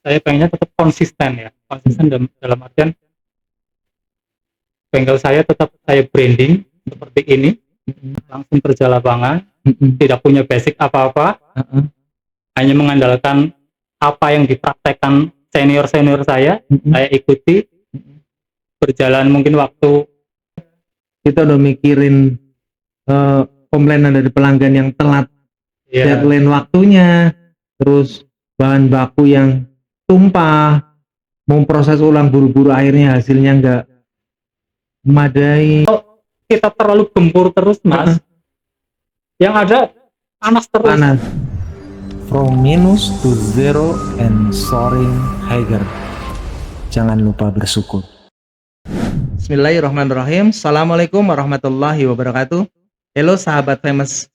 saya pengennya tetap konsisten ya, konsisten dalam artian bengkel saya tetap saya branding seperti ini, langsung kerja lapangan, tidak punya basic apa-apa, hanya mengandalkan apa yang dipraktekkan senior-senior saya ikuti, berjalan mungkin waktu. Kita udah mikirin komplainan dari pelanggan yang telat deadline waktunya, terus bahan baku yang tumpah, mau proses ulang buru-buru, akhirnya hasilnya nggak memadai. Kita terlalu gempur terus mas, yang ada panas terus. Panas. From minus to zero and soaring higher. Jangan lupa bersyukur. Bismillahirrahmanirrahim. Assalamualaikum warahmatullahi wabarakatuh. Hello sahabat famous.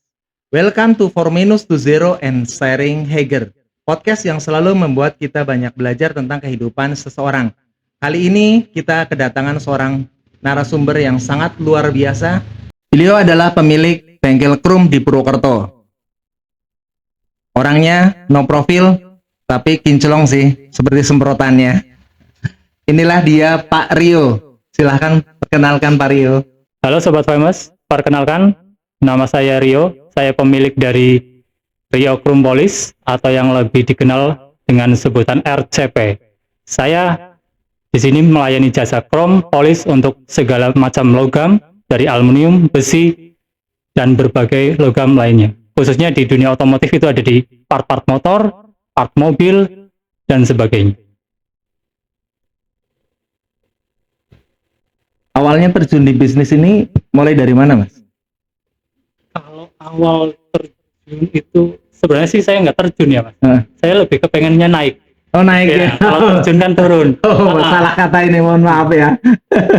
Welcome to For Minus to Zero and Sharing Hager, podcast yang selalu membuat kita banyak belajar tentang kehidupan seseorang. Kali ini kita kedatangan seorang narasumber yang sangat luar biasa. Beliau adalah pemilik bengkel Krum di Purwokerto. Orangnya no profil, tapi kinclong sih, seperti semprotannya. Inilah dia Pak Rio. Silahkan perkenalkan Pak Rio. Halo Sobat Famous, perkenalkan nama saya Rio. Saya pemilik dari Rio Krum Polish atau yang lebih dikenal dengan sebutan RCP. Saya di sini melayani jasa krom polish untuk segala macam logam dari aluminium, besi, dan berbagai logam lainnya. Khususnya di dunia otomotif itu ada di part-part motor, part mobil, dan sebagainya. Awalnya terjun di bisnis ini mulai dari mana, Mas? Kalau awal terjun itu sebenarnya sih saya nggak terjun ya, Mas. Saya lebih kepengennya naik. Oh, naik ya. Kalau terjun kan turun. Salah kata ini, mohon maaf ya.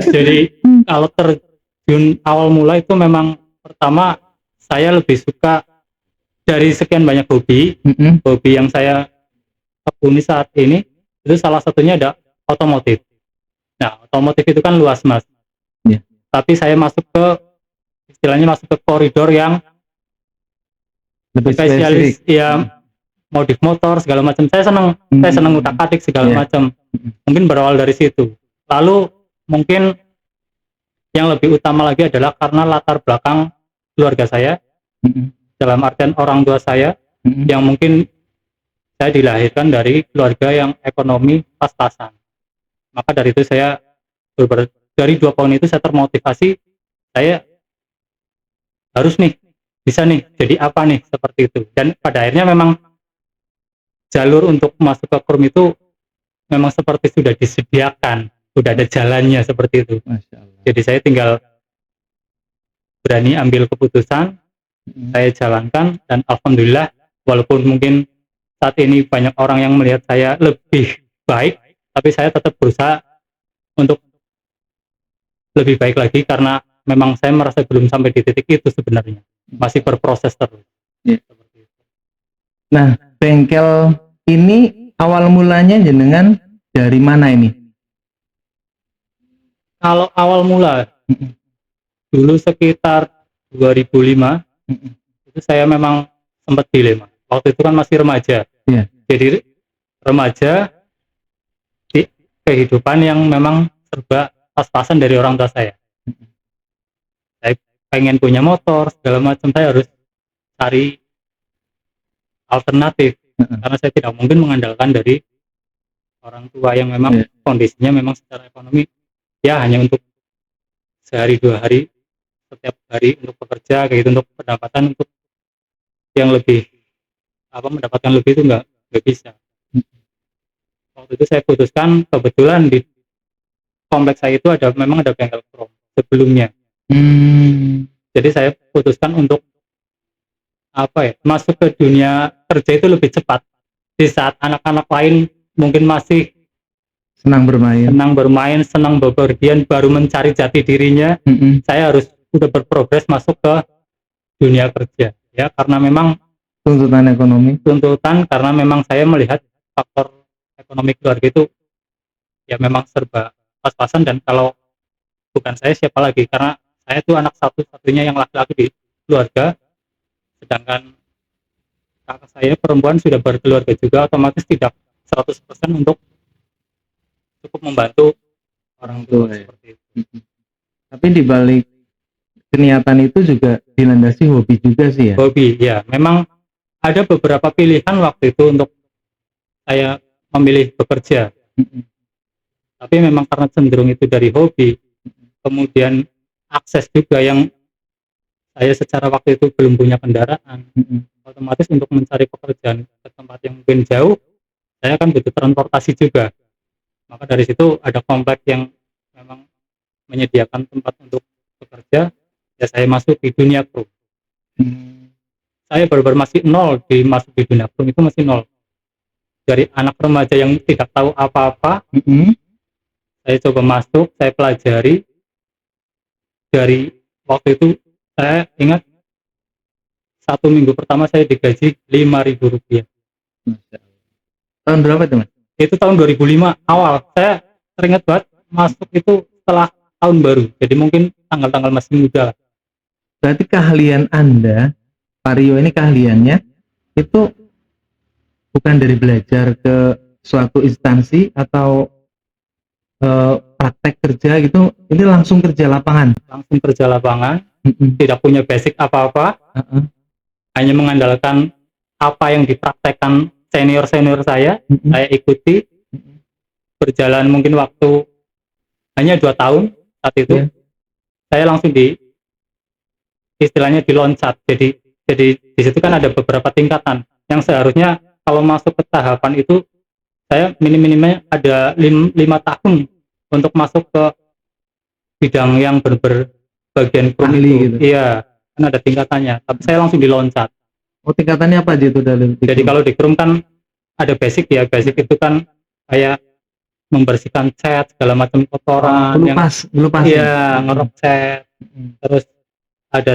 Jadi kalau terjun awal mula itu memang pertama saya lebih suka dari sekian banyak hobi. Hobi yang saya tekuni saat ini itu salah satunya ada otomotif. Nah, otomotif itu kan luas, Mas. Yeah. Tapi saya masuk ke istilahnya masuk ke koridor yang lebih spesialis ya, modif motor segala macam. Saya senang utak-atik segala macam. Mungkin berawal dari situ. Lalu mungkin yang lebih utama lagi adalah karena latar belakang keluarga saya, dalam artian orang tua saya, yang mungkin saya dilahirkan dari keluarga yang ekonomi pas-pasan. Maka dari itu saya dari 2 poin itu saya termotivasi, saya harus bisa jadi apa seperti itu. Dan pada akhirnya memang jalur untuk masuk ke Krum itu memang seperti sudah disediakan, sudah ada jalannya seperti itu. Masya Allah. Jadi saya tinggal berani ambil keputusan, saya jalankan, dan alhamdulillah walaupun mungkin saat ini banyak orang yang melihat saya lebih baik, tapi saya tetap berusaha untuk lebih baik lagi karena memang saya merasa belum sampai di titik itu sebenarnya, masih berproses terus. Nah, bengkel ini awal mulanya jenengan dari mana ini? Kalau awal mula dulu sekitar 2005 itu saya memang sempat dilema. Waktu itu kan masih remaja. Jadi remaja di kehidupan yang memang serba pas-pasan dari orang tua saya. Saya pengen punya motor segala macam, saya harus cari alternatif karena saya tidak mungkin mengandalkan dari orang tua yang memang kondisinya memang secara ekonomi ya hanya untuk sehari 2 hari setiap hari untuk bekerja kayak gitu, untuk pendapatan untuk yang lebih mendapatkan lebih itu nggak bisa. Waktu itu saya putuskan, kebetulan di kompleks saya itu memang ada bengkel Krum sebelumnya. Jadi saya putuskan untuk masuk ke dunia kerja itu lebih cepat. Di saat anak-anak lain mungkin masih senang bermain, senang bepergian, baru mencari jati dirinya, saya harus sudah berprogres masuk ke dunia kerja. Ya, karena memang tuntutan karena memang saya melihat faktor ekonomi keluarga itu ya memang serba pas-pasan, dan kalau bukan saya siapa lagi, karena saya itu anak satu-satunya yang laki-laki di keluarga, sedangkan kakak saya perempuan sudah berkeluarga juga, otomatis tidak 100% untuk cukup membantu orang tua Betul, ya. seperti itu. Tapi di balik keniatan itu juga dilandasi hobi juga sih ya. Hobi ya, memang ada beberapa pilihan waktu itu untuk saya memilih bekerja, tapi memang karena cenderung itu dari hobi, kemudian akses juga yang saya secara waktu itu belum punya kendaraan, otomatis untuk mencari pekerjaan ke tempat yang mungkin jauh, saya kan butuh transportasi juga. Maka dari situ ada komplek yang memang menyediakan tempat untuk bekerja, ya saya masuk di dunia kru. Saya baru masih nol masuk di dunia kru, itu masih nol. Dari anak remaja yang tidak tahu apa-apa, saya coba masuk, saya pelajari. Dari waktu itu saya ingat 1 minggu pertama saya digaji Rp5.000. Tahun berapa tuh Mas? Itu tahun 2005 awal. Saya teringat banget masuk itu setelah tahun baru. Jadi mungkin tanggal-tanggal masih muda. Berarti keahlian Anda, Pak Rio ini keahliannya itu bukan dari belajar ke suatu instansi atau praktek kerja gitu, ini langsung kerja lapangan. Langsung kerja lapangan, tidak punya basic apa-apa, hanya mengandalkan apa yang dipraktekkan senior-senior saya ikuti. Berjalan mungkin waktu hanya 2 tahun saat itu, saya langsung istilahnya diloncat. Jadi di situ kan ada beberapa tingkatan yang seharusnya kalau masuk ke tahapan itu saya minimumnya ada 5 tahun untuk masuk ke bidang yang bagian kru itu. Gitu. Iya, kan ada tingkatannya. Tapi saya langsung diloncat. Oh, tingkatannya apa aja itu dalam? Jadi kalau di kru kan ada basic ya. Basic itu kan kayak membersihkan cat, segala macam kotoran. Ngelupas. Iya, ngerok cat. Terus ada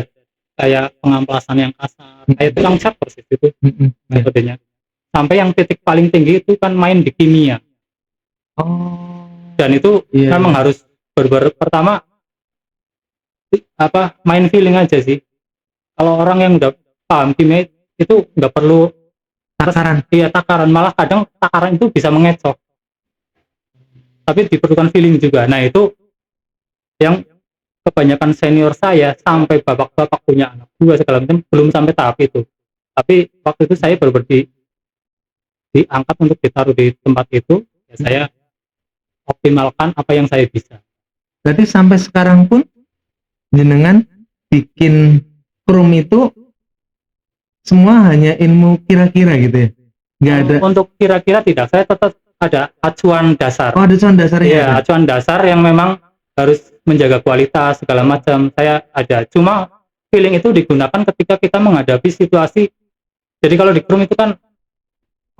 kayak pengamplasan yang kasar. Kayak tukang cat persis itu metodenya. Sampai yang titik paling tinggi itu kan main di kimia. Dan itu memang harus pertama main feeling aja sih. Kalau orang yang udah paham kimia itu nggak perlu takaran. Iya, takaran, malah kadang takaran itu bisa mengecoh. Tapi diperlukan feeling juga. Nah, itu yang kebanyakan senior saya sampai bapak-bapak punya anak 2 segala macam belum sampai tahap itu. Tapi waktu itu saya baru diangkat untuk ditaruh di tempat itu, ya saya optimalkan apa yang saya bisa. Berarti sampai sekarang pun jenengan bikin krum itu semua hanya ilmu kira-kira gitu ya? Nggak ada. Untuk kira-kira tidak, saya tetap ada acuan dasar. Oh, ada acuan dasarnya. Iya, acuan dasar yang memang harus menjaga kualitas segala macam. Saya ada. Cuma feeling itu digunakan ketika kita menghadapi situasi. Jadi kalau di krum itu kan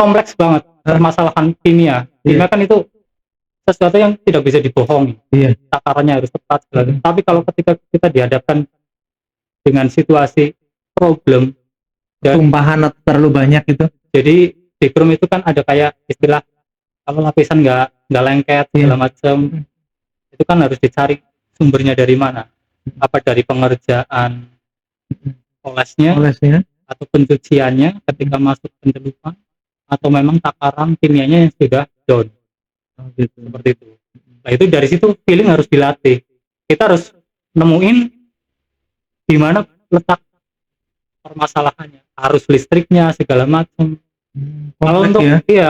kompleks banget permasalahan kimia. Kimia kan itu sesuatu yang tidak bisa dibohongi. Takarannya harus tepat. Tapi kalau ketika kita dihadapkan dengan situasi problem dan tumpahan terlalu banyak itu. Jadi di krum itu kan ada kayak istilah kalau lapisan nggak lengket segala macam, itu kan harus dicari sumbernya dari mana. Apa dari pengerjaan olesnya atau pencuciannya ketika masuk pencelupan, atau memang takaran kimianya yang sudah down. Seperti itu. Nah, itu dari situ feeling harus dilatih. Kita harus nemuin di mana letak permasalahannya, arus listriknya segala macam. Kalau untuk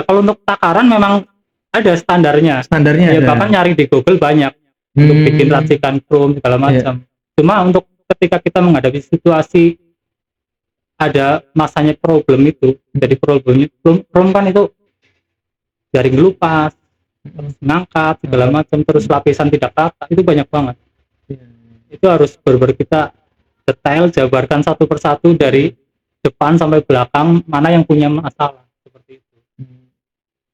kalau untuk takaran memang ada standarnya ya, ada. Bahkan nyari di Google banyak untuk bikin racikan krom segala macam. Cuma untuk ketika kita menghadapi situasi ada masanya problem itu, jadi problemnya krom kan itu dari ngelupas, terus ngangkat segala macam, terus lapisan tidak rata, itu banyak banget. Itu harus benar-benar kita detail jabarkan satu persatu dari depan sampai belakang mana yang punya masalah, seperti itu.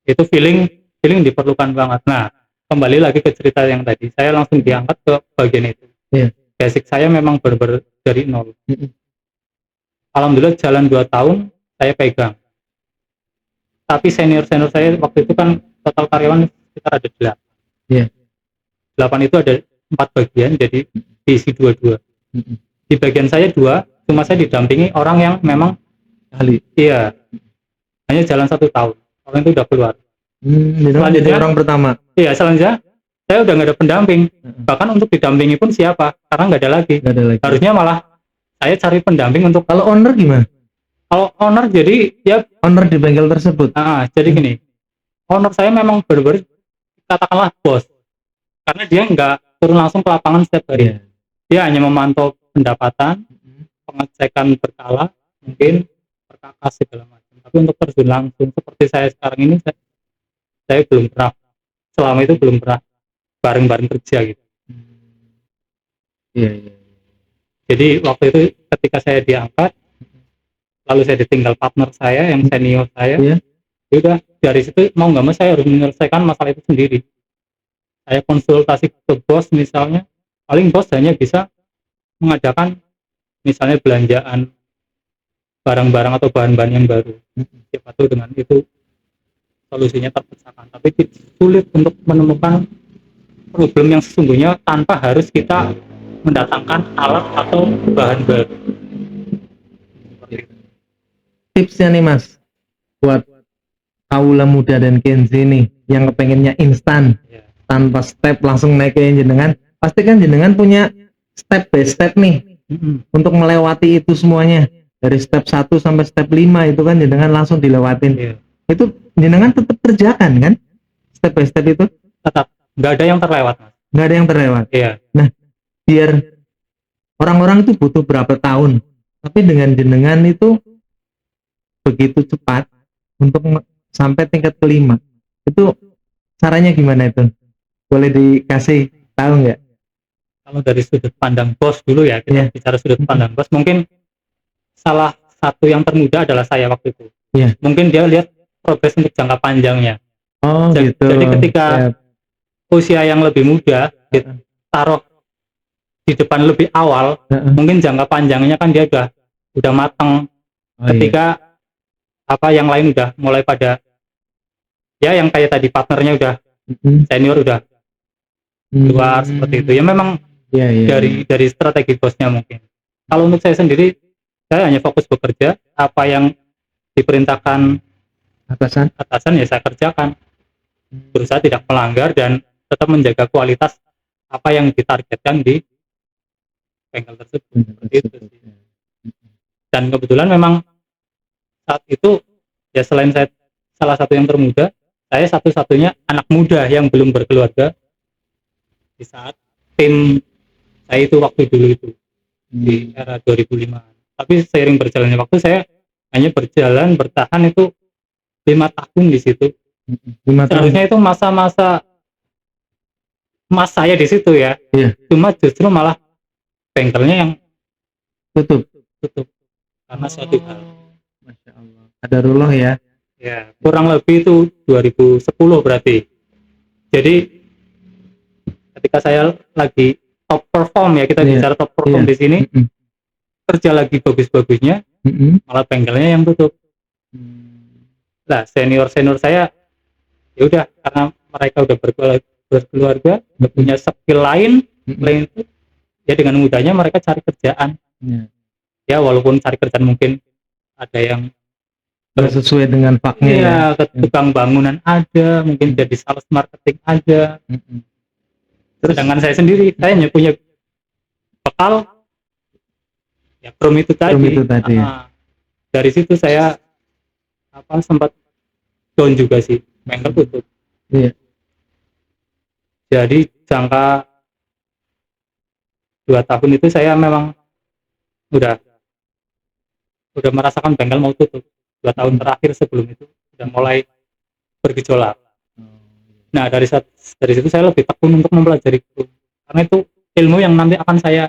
Itu feeling diperlukan banget. Nah, kembali lagi ke cerita yang tadi, saya langsung diangkat ke bagian itu. Basic saya memang benar-benar dari nol. Alhamdulillah jalan 2 tahun saya pegang. Tapi senior saya waktu itu kan total karyawan sekitar ada 8. 8 itu ada 4 bagian, jadi diisi 2-2. Di bagian saya 2, cuma saya didampingi orang yang memang ahli. Iya. Hanya jalan 1 tahun. Orang itu udah keluar. Jenengan jadi orang pertama. Iya, selanjutnya saya udah nggak ada pendamping. Bahkan untuk didampingi pun siapa? Karena nggak ada lagi. Nggak ada lagi. Harusnya malah saya cari pendamping untuk. Kalau owner gimana? Kalau owner jadi ya, Owner di bengkel tersebut. jadi gini, owner saya memang benar-benar katakanlah bos, karena dia nggak turun langsung ke lapangan setiap hari. Iya. Dia hanya memantau pendapatan, pengecekan berkala, mungkin perkakas segala macam. Tapi untuk terjun langsung seperti saya sekarang ini, saya belum pernah, selama itu belum pernah bareng-bareng kerja gitu. Iya. Jadi waktu itu ketika saya diangkat, lalu saya ditinggal partner saya yang senior saya, Iya. udah dari situ mau nggak mau saya harus menyelesaikan masalah itu sendiri. Saya konsultasi ke bos misalnya, paling bos hanya bisa mengadakan misalnya belanjaan barang-barang atau bahan-bahan yang baru. Siapa tahu dengan itu solusinya terpecahkan. Tapi sulit untuk menemukan problem yang sesungguhnya tanpa harus kita mendatangkan alat atau bahan baru. Tipsnya nih Mas, buat kaula muda dan Kenzi nih yang kepengennya instan, tanpa step langsung naik ke jenengan, pasti kan jenengan punya step by step nih untuk melewati itu semuanya. Dari step 1 sampai step 5 itu kan jenengan langsung dilewatin. Itu jenengan tetap kerjakan kan? Step by step itu? Tetap, nggak ada yang terlewat Mas. Nggak ada yang terlewat? Iya. Nah, biar orang-orang itu butuh berapa tahun, tapi dengan jenengan itu begitu cepat untuk sampai tingkat kelima. Itu caranya gimana itu? Boleh dikasih tahu nggak? Kalau dari sudut pandang bos dulu ya, kita bicara sudut pandang bos, mungkin salah satu yang termuda adalah saya waktu itu. Mungkin dia lihat progres untuk jangka panjangnya. Oh gitu. Jadi ketika usia yang lebih muda ditaruh di depan lebih awal, mungkin jangka panjangnya kan dia udah matang. Ketika apa yang lain udah mulai pada ya yang kayak tadi partnernya udah senior udah keluar seperti itu ya, memang dari strategi bosnya mungkin. Kalau untuk saya sendiri, saya hanya fokus bekerja, apa yang diperintahkan atasan ya saya kerjakan, berusaha tidak melanggar dan tetap menjaga kualitas apa yang ditargetkan di bengkel tersebut. Seperti itu sih. Dan kebetulan memang saat itu ya selain saya salah satu yang termuda, saya satu-satunya anak muda yang belum berkeluarga di saat tim saya itu waktu dulu itu di era 2005. Tapi seiring berjalannya waktu saya hanya bertahan itu 5 tahun di situ. 5 tahun. Seharusnya itu masa-masa mas saya di situ ya. Cuma justru malah bengkelnya yang tutup karena suatu hal. Masya Allah. Qadarullah ya. Ya, kurang lebih itu 2010 berarti. Jadi ketika saya lagi top perform ya, kita bicara top perform di sini, kerja lagi bagus-bagusnya, malah bengkelnya yang tutup. Nah, senior saya ya udah, karena mereka udah berkeluarga, udah punya skill lain itu ya dengan mudahnya mereka cari kerjaan. Ya walaupun cari kerjaan mungkin ada yang sesuai dengan faknya ya. Tukang bangunan ada, mungkin jadi sales marketing ada. Terus dengan saya sendiri, saya hanya punya bekal ya krom itu tadi. Dari situ saya sempat down juga sih, bengkel tutup. Jadi jangka 2 tahun itu saya memang udah merasakan bengkel mau tutup. 2 tahun terakhir sebelum itu sudah mulai bergejolak. Nah dari situ saya lebih tekun untuk mempelajari itu, karena itu ilmu yang nanti akan saya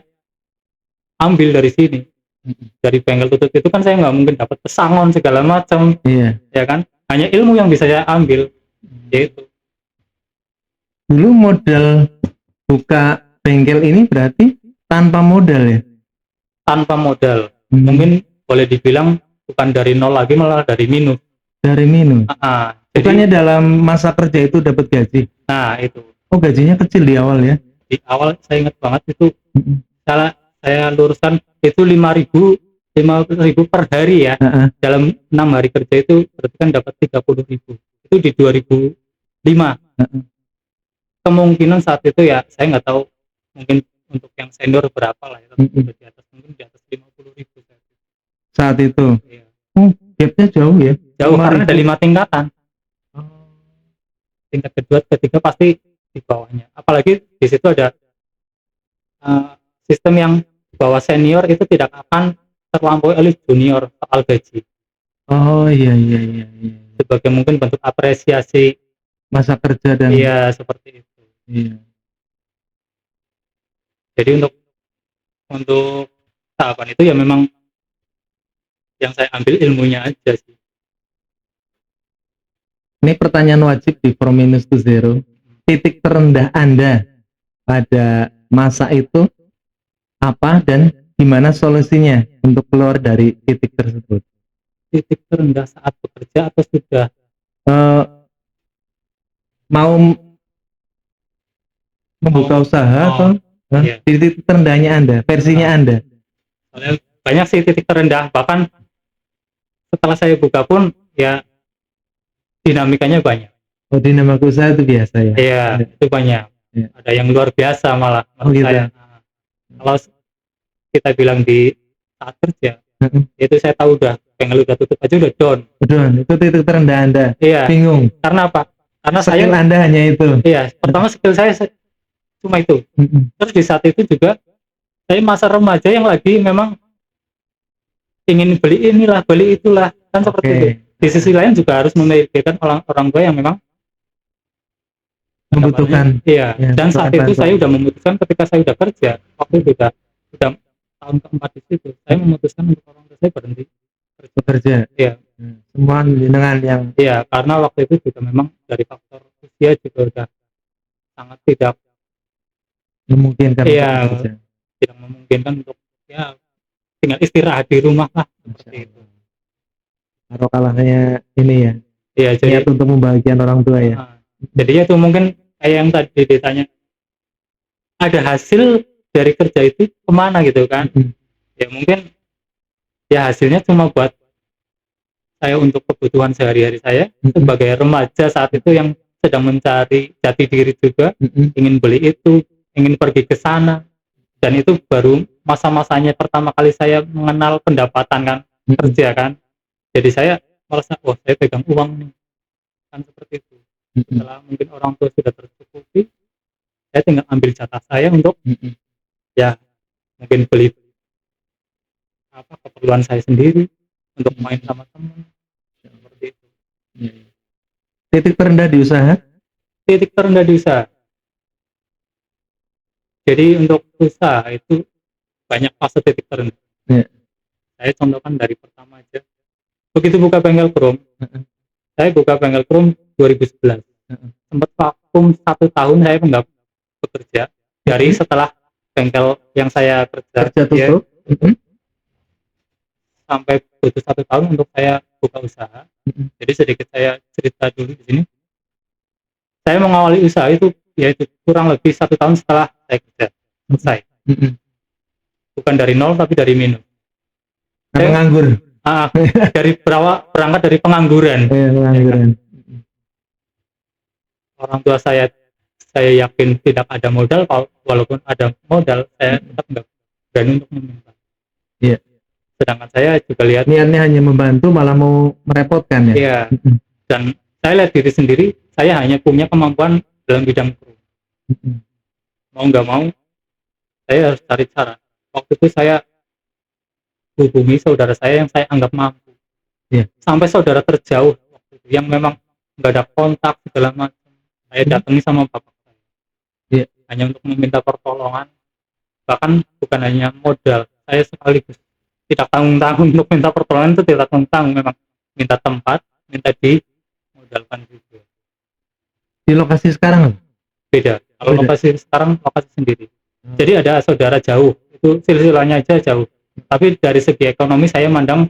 ambil dari sini. Dari bengkel tutup itu kan saya nggak mungkin dapat pesangon segala macam, ya kan? Hanya ilmu yang bisa saya ambil, yaitu. Dulu modal buka bengkel ini berarti tanpa modal ya? Tanpa modal, mungkin boleh dibilang bukan dari nol lagi, malah dari minus. Dari minus. Bukannya jadi, dalam masa kerja itu dapat gaji? Nah itu. Oh gajinya kecil di awal ya? Di awal saya ingat banget itu, saya luruskan itu 5.000 per hari ya. Dalam 6 hari kerja itu berarti kan dapat 30.000. Itu di 5. Heeh. Kemungkinan saat itu ya saya nggak tahu, mungkin untuk yang senior berapa lah ya, tapi udah di atas, mungkin di atas 50.000 saat itu. Saat itu. Iya. Gapnya jauh ya. Jauh karena ada 5.000. 5 tingkatan. Tingkat kedua, ketiga pasti di bawahnya. Apalagi di situ ada sistem yang bahwa senior itu tidak akan terlampaui oleh junior soal gaji. Oh iya iya iya iya. Sebagai mungkin bentuk apresiasi. Masa kerja dan Iya, seperti itu. iya. Jadi untuk tahapan itu ya memang yang saya ambil ilmunya aja sih. Ini pertanyaan wajib di From Minus to Zero. Titik terendah Anda pada masa itu apa dan gimana solusinya untuk keluar dari titik tersebut? Titik terendah saat bekerja atau sudah? Mau membuka usaha atau iya. titik terendahnya Anda, versinya Anda? Soalnya banyak sih titik terendah, bahkan setelah saya buka pun ya dinamikanya banyak. Oh, dinamika usaha itu biasa ya? Iya, itu banyak. Iya. Ada yang luar biasa malah menurut gitu. saya. Nah, kalau kita bilang di saat kerja, itu saya tahu udah pengen udah tutup aja udah down. Itu titik terendah Anda. Iya. Bingung. Karena apa? Karena skill Anda hanya itu. Iya, pertama skill saya cuma itu. Terus di saat itu juga saya masa remaja yang lagi memang ingin beli inilah, beli itulah, kan seperti itu. Di sisi lain juga harus memikirkan orang tua yang memang membutuhkan. Iya. Ya, dan saat itu saya udah memutuskan ketika saya udah kerja, waktu itu udah tahun keempat di situ, saya memutuskan untuk orang tua saya berhenti bekerja. Iya. Semua dengan yang. Iya, karena waktu itu juga memang dari faktor usia juga udah sangat tidak memungkinkan. Iya, tidak memungkinkan untuk ya tinggal istirahat di rumah lah seperti itu. Kalau kalahnya ini ya. Iya, jadi niat untuk membahagiakan orang tua ya. Jadi ya itu mungkin kayak yang tadi ditanya, ada hasil dari kerja itu kemana gitu kan? Ya mungkin ya hasilnya cuma buat saya untuk kebutuhan sehari-hari saya sebagai remaja saat itu yang sedang mencari jati diri juga, ingin beli itu, ingin pergi ke sana, dan itu baru masa-masanya pertama kali saya mengenal pendapatan kan, kerja kan. Jadi saya merasa, oh saya pegang uang nih, kan seperti itu. Setelah mungkin orang tua sudah tercukupi, saya tinggal ambil jatah saya untuk ya mungkin beli apa keperluan saya sendiri, untuk main sama teman seperti itu. Titik terendah di usaha? Titik terendah di usaha. Jadi untuk usaha itu banyak fase titik terendah. Saya contohkan dari pertama aja. Begitu buka bengkel krom, saya buka bengkel krom 2011. Sempat vakum 1 tahun saya nggak bekerja. Dari setelah bengkel yang saya kerja tutup, sampai butuh 1 tahun untuk saya buka usaha. Jadi sedikit saya cerita dulu di sini. Saya mengawali usaha itu yaitu kurang lebih 1 tahun setelah saya kerja selesai. Bukan dari nol tapi dari minus. Saya menganggur. Dari berangkat dari pengangguran. Pengangguran. Orang tua saya yakin tidak ada modal, walaupun ada modal saya tetap nggak berani untuk meminta. Iya. Sedangkan saya juga lihat niatnya hanya membantu malah mau merepotkan ya. Iya. Dan saya lihat diri sendiri, saya hanya punya kemampuan dalam bidang kru. Mau nggak mau, saya harus cari cara. Waktu itu saya hubungi saudara saya yang saya anggap mampu. Sampai saudara terjauh waktu itu, yang memang nggak ada kontak segala macam. Saya datangi sama bapak saya. Hanya untuk meminta pertolongan. Bahkan bukan hanya modal, saya sekaligus tidak tanggung-tanggung untuk minta pertolongan, itu tidak tanggung-tanggung, memang minta tempat, minta dimodalkan juga. Di lokasi sekarang beda. Kalau lokasi sekarang lokasi sendiri. Jadi ada saudara jauh, itu silsilahnya aja jauh. Tapi dari segi ekonomi saya mandang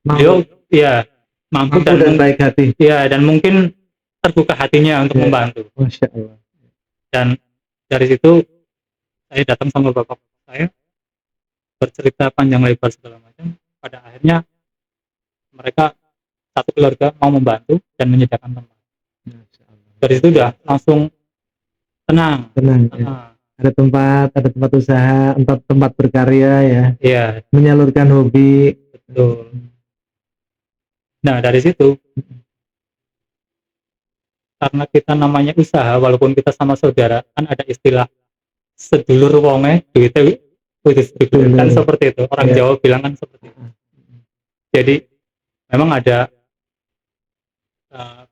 beliau ya mampu dan baik hati. Ya, dan mungkin terbuka hatinya untuk membantu. Masya Allah. Dan dari situ saya datang sama bapak saya, bercerita panjang lebar segala macam. Pada akhirnya mereka satu keluarga mau membantu dan menyediakan tempat. Dari situ udah langsung tenang. Tenang. Ya. Ah, Ada tempat usaha, tempat berkarya ya, iya, menyalurkan hobi. betul. Nah, dari situ karena kita namanya usaha, walaupun kita sama saudara, kan ada istilah sedulur wonge duitnya wis dulur, kan seperti itu. Orang Iya. Jawa bilang kan seperti itu. Jadi memang ada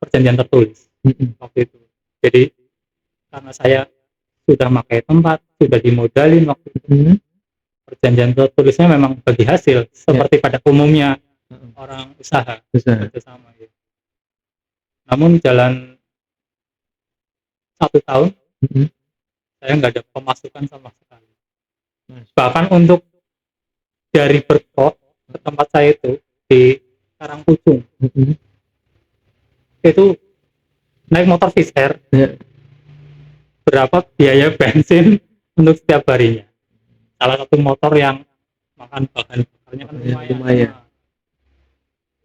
perjanjian tertulis waktu itu. Jadi karena saya sudah pakai tempat, sudah dimodalin waktu itu, perjanjian tertulisnya memang bagi hasil seperti pada umumnya orang usaha bersama. Ya. Namun jalan 1 tahun saya nggak ada pemasukan sama sekali. Bahkan untuk dari Berkot ke tempat saya itu di Karangpucung, itu naik motor Fisker, berapa biaya bensin untuk setiap harinya. Salah satu motor yang makan bahan bakarnya kan lumayan.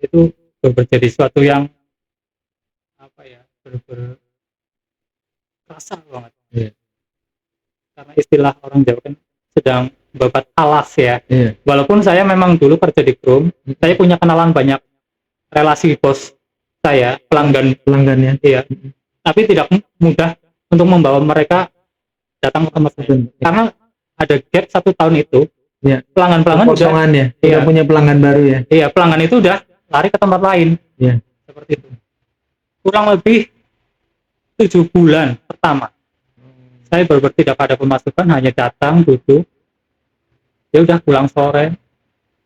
Itu menjadi suatu yang apa ya, kerasa banget. Karena istilah orang Jawa kan sedang babat alas ya. Walaupun saya memang dulu kerja di Krum, saya punya kenalan banyak relasi bos saya, pelanggannya. Iya. Tapi tidak mudah untuk membawa mereka datang ke tempat saya. Karena ada gap 1 tahun itu. Ya. Pelanggan kosongan ya. Udah punya pelanggan baru ya. Iya, pelanggan itu udah lari ke tempat lain. Iya. Seperti itu. Kurang lebih 7 bulan pertama. Saya benar-benar tidak ada pemasukan, hanya datang, duduk, ya udah pulang sore.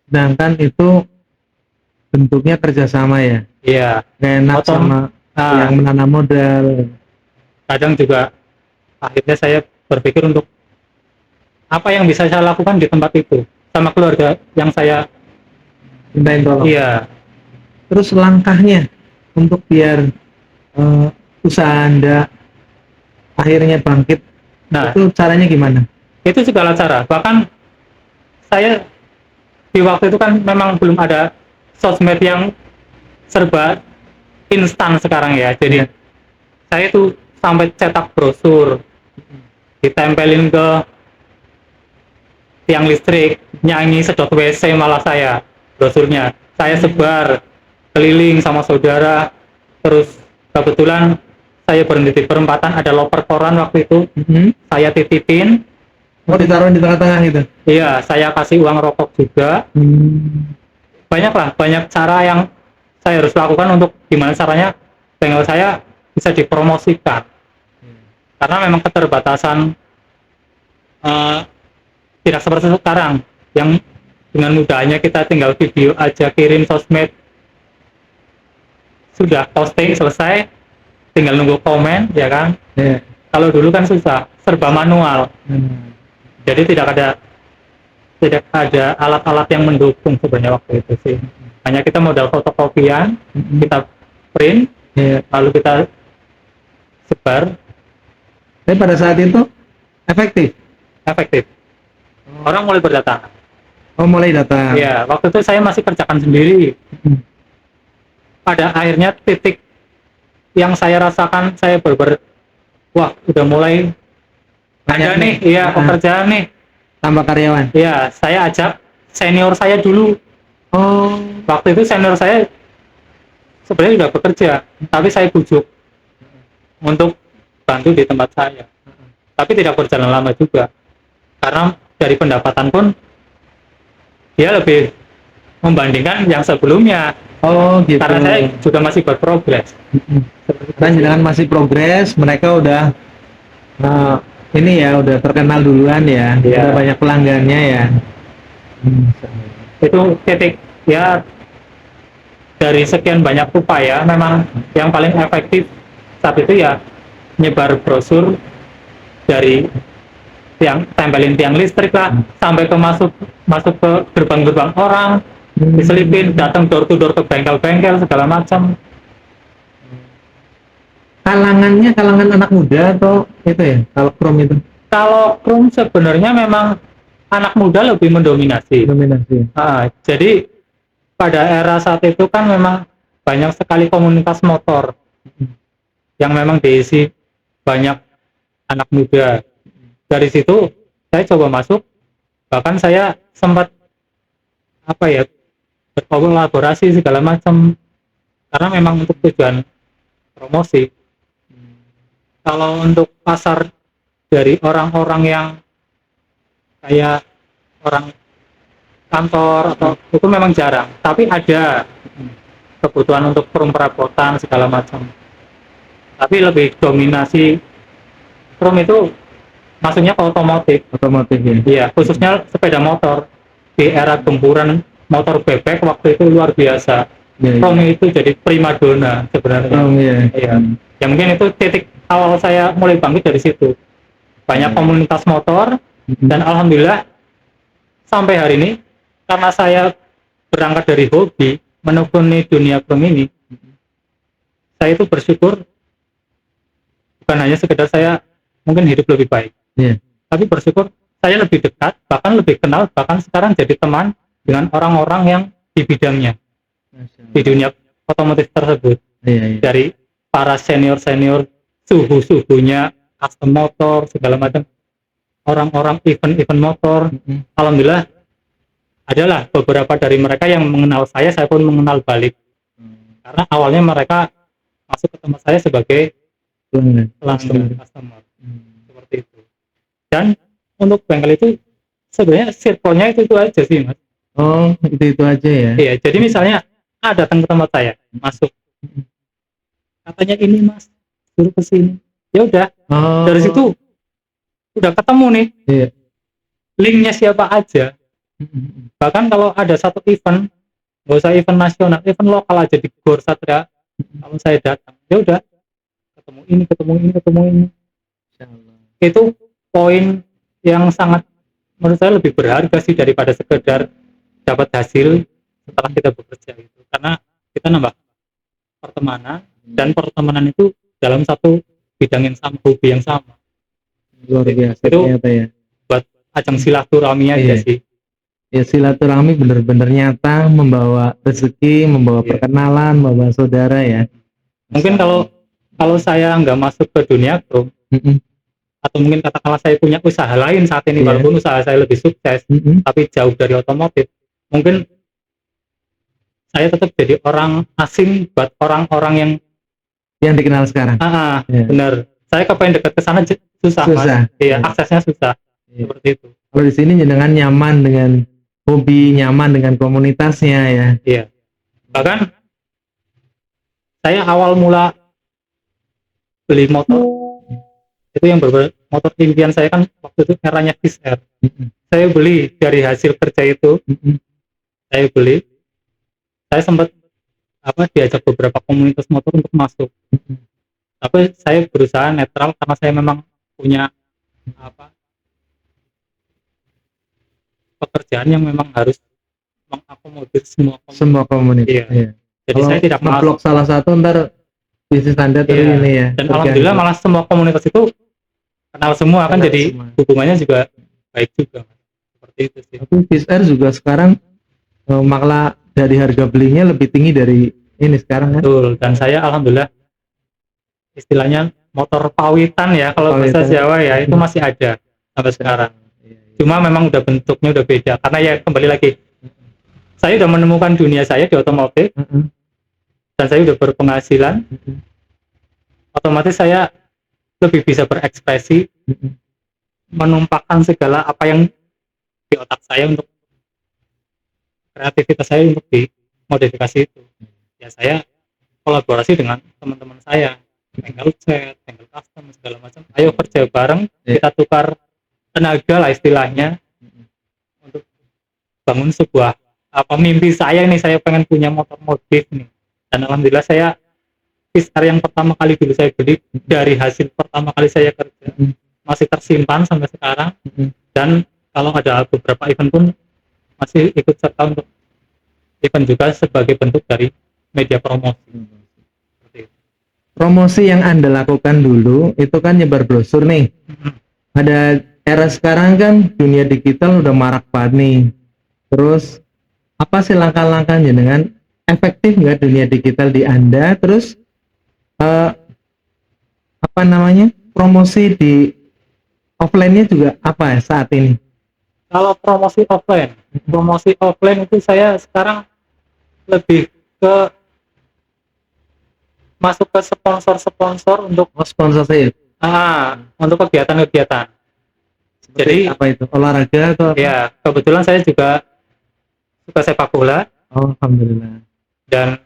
Sedangkan itu bentuknya kerjasama ya. Iya. Enak sama yang menanam modal. Kadang juga akhirnya saya berpikir untuk apa yang bisa saya lakukan di tempat itu sama keluarga yang saya mintain tolong. Iya. Terus langkahnya untuk biar usaha Anda akhirnya bangkit. Nah, itu caranya gimana? Itu segala cara. Bahkan saya di waktu itu kan memang belum ada sosmed yang serba instan sekarang ya. Jadi saya itu sampai cetak brosur, ditempelin ke tiang listrik, nyanyi sedot WC malah saya brosurnya. Saya sebar keliling sama saudara. Terus kebetulan saya berhenti di perempatan, ada loper koran waktu itu. Saya titipin. Mau ditaruh di tengah-tengah gitu? Iya, saya kasih uang rokok juga. Banyak cara yang saya harus lakukan untuk gimana caranya bengkel saya bisa dipromosikan. Karena memang keterbatasan tidak seperti sekarang yang dengan mudahnya kita tinggal video aja, kirim sosmed, sudah posting selesai, tinggal nunggu komen, ya kan? Kalau dulu kan susah, serba manual. Jadi tidak ada alat-alat yang mendukung sebenarnya waktu itu sih. Hanya kita modal fotokopian, kita print, lalu kita sebar. Tapi pada saat itu efektif. Orang mulai berdatangan. Oh, mulai datang. Iya, waktu itu saya masih kerjakan sendiri. Pada akhirnya titik yang saya rasakan, saya wah, udah mulai ada nih, iya, pekerjaan nih. Tambah karyawan? Iya, saya ajak senior saya dulu. Oh. Waktu itu senior saya sebenarnya sudah bekerja, tapi saya bujuk untuk bantu di tempat saya. Tapi tidak berjalan lama juga, karena dari pendapatan pun dia lebih membandingkan yang sebelumnya. Oh gitu. Karena saya juga masih berprogres. Dan masih progres, mereka udah ini ya, udah terkenal duluan ya, udah banyak pelanggannya ya. Itu titik ya, dari sekian banyak upaya memang yang paling efektif saat itu ya nyebar brosur, dari tempelin tiang listrik lah, sampai ke masuk ke gerbang-gerbang orang, diselipin, datang door to door ke bengkel-bengkel segala macam. Kalangannya kalangan anak muda atau itu ya, kalau Krum itu? Kalau Krum sebenarnya memang anak muda lebih mendominasi. Jadi pada era saat itu kan memang banyak sekali komunitas motor yang memang diisi banyak anak muda. Dari situ saya coba masuk, bahkan saya sempat berkolaborasi segala macam karena memang untuk tujuan promosi. Kalau untuk pasar dari orang-orang yang kayak orang kantor atau itu memang jarang, tapi ada kebutuhan untuk perabotan segala macam. Tapi lebih dominasi Chrome itu masuknya ke otomotif ya. iya, khususnya sepeda motor. Di era gempuran motor bebek waktu itu luar biasa, Chrome itu jadi primadona sebenarnya. Iya. Ya mungkin itu titik awal saya mulai bangkit dari situ. Banyak komunitas motor, dan alhamdulillah sampai hari ini karena saya berangkat dari hobi menekuni dunia Chrome ini, saya itu bersyukur bukan hanya sekedar saya mungkin hidup lebih baik, tapi bersyukur saya lebih dekat, bahkan lebih kenal, bahkan sekarang jadi teman dengan orang-orang yang di bidangnya, di dunia otomotif tersebut. Dari para senior-senior, suhu-suhunya, custom motor, segala macam, orang-orang event-event motor. Alhamdulillah adalah beberapa dari mereka yang mengenal saya pun mengenal balik. Karena awalnya mereka masuk ke tempat saya sebagai pelanggan customer. Seperti itu. Dan untuk bengkel itu sebenarnya circle-nya itu aja sih, Mas. Oh, itu aja ya. Iya, jadi misalnya datang ke tempat saya, masuk. Katanya ini, Mas, suruh ke sini. Ya udah. Dari situ udah ketemu nih. Linknya siapa aja. Bahkan kalau ada satu event, nggak usah event nasional, event lokal aja di Gor Satria, kalau saya datang, ya udah ketemu ini. Itu poin yang sangat menurut saya lebih berharga sih daripada sekedar dapat hasil setelah kita bekerja itu, karena kita nambah pertemanan, dan pertemanan itu dalam satu bidang yang sama, hobi yang sama. Luar biasa itu ternyata ya. Buat ajang silaturahmi aja sih. Ya, silaturahmi benar-benar nyata, membawa rezeki, membawa perkenalan, membawa saudara ya. Mungkin kalau saya nggak masuk ke dunia Chrome, atau mungkin katakanlah saya punya usaha lain saat ini, walaupun usaha saya lebih sukses, tapi jauh dari otomotif, mungkin saya tetap jadi orang asing buat orang-orang yang dikenal sekarang. Benar. Saya kepengen dekat ke sana susah. Mas. Iya, aksesnya susah. Seperti itu. Kalau di sini jenengan nyaman dengan hobi, nyaman dengan komunitasnya ya. Iya. Bahkan saya awal mula beli motor itu yang motor impian saya kan waktu itu eranya Fish Air. Saya beli dari hasil kerja itu. Saya beli. Saya sempat diajak beberapa komunitas motor untuk masuk. Tapi saya berusaha netral karena saya memang punya pekerjaan yang memang harus mengakomodir semua komunitas. Iya. Jadi kalau saya tidak masuk salah satu ntar bisnis Anda ini ya. Dan alhamdulillah malah semua komunitas itu kenal semua kan, jadi hubungannya juga baik juga. Seperti itu sih. Tapi Fish Air juga sekarang malah dari harga belinya lebih tinggi dari ini sekarang kan. Betul. Dan saya alhamdulillah istilahnya motor pawitan ya, kalau bahasa Jawa ya, itu masih ada sampai sekarang. Cuma memang udah bentuknya udah beda, karena ya kembali lagi saya udah menemukan dunia saya di otomotif, dan saya udah berpenghasilan, otomatis saya lebih bisa berekspresi, menumpahkan segala apa yang di otak saya untuk kreativitas saya untuk dimodifikasi itu. Ya saya kolaborasi dengan teman-teman saya, bengkel cat, bengkel custom, segala macam. Ayo kerja bareng, kita tukar tenaga lah istilahnya, untuk bangun sebuah mimpi saya nih. Saya pengen punya motor modif nih, dan alhamdulillah saya Fish Air yang pertama kali dulu saya beli dari hasil pertama kali saya kerja masih tersimpan sampai sekarang, dan kalau ada beberapa event pun masih ikut serta untuk event juga sebagai bentuk dari media promosi. Promosi yang Anda lakukan dulu itu kan nyebar brosur nih. Ada era sekarang kan dunia digital udah marak banget nih. Terus apa sih langkah-langkahnya dengan efektif nggak dunia digital di Anda? Terus apa namanya, promosi di offline-nya juga apa ya saat ini? Kalau promosi offline itu saya sekarang lebih ke masuk ke sponsor-sponsor Oh, sponsor sale. untuk kegiatan-kegiatan. Seperti Jadi apa itu? Olahraga atau apa? ya kebetulan saya juga suka sepak bola Oh, alhamdulillah. dan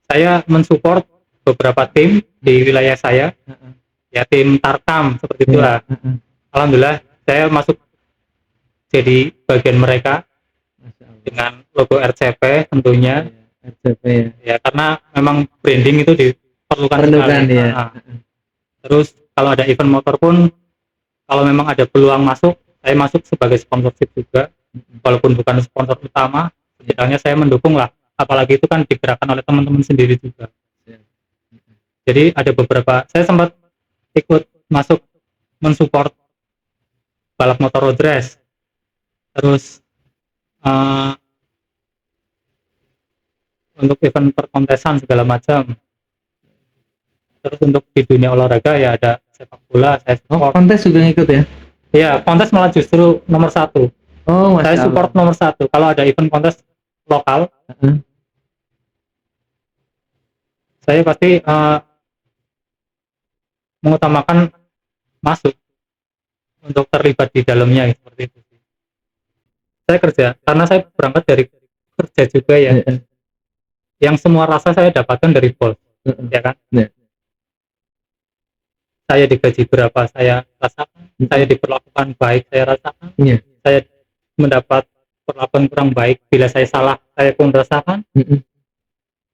saya mensupport beberapa tim di wilayah saya, Heeh. ya tim Tarkam seperti Iya, itulah. heeh. Alhamdulillah saya masuk jadi bagian mereka Masya Allah. dengan logo RCP tentunya, Iya, RCP ya. ya karena memang branding itu diperlukan Perlukan sekali. ya. Terus kalau ada event motor pun, kalau memang ada peluang masuk, saya masuk sebagai sponsorship juga, walaupun bukan sponsor utama, setidaknya saya mendukung lah, apalagi itu kan digerakkan oleh teman-teman sendiri juga. Jadi ada beberapa, saya sempat ikut masuk mensupport balap motor road race, terus uh, untuk event perkontesan segala macam. Terus untuk di dunia olahraga ya ada sepak bola, saya Oh, support. kontes juga ngikut ya? Iya, kontes malah justru nomor 1. Oh, Saya Masya support Allah. nomor 1. Kalau ada event kontes lokal, Heeh. saya pasti mengutamakan masuk untuk terlibat di dalamnya seperti itu. Saya kerja karena saya berangkat dari kerja juga ya. Heeh. Yang semua rasa saya dapatkan dari bos, Heeh. ya kan? Iya. Saya digaji berapa saya rasakan, saya diperlakukan baik saya rasakan, Iya. saya mendapat perlakuan kurang baik bila saya salah saya pun rasakan. Heeh.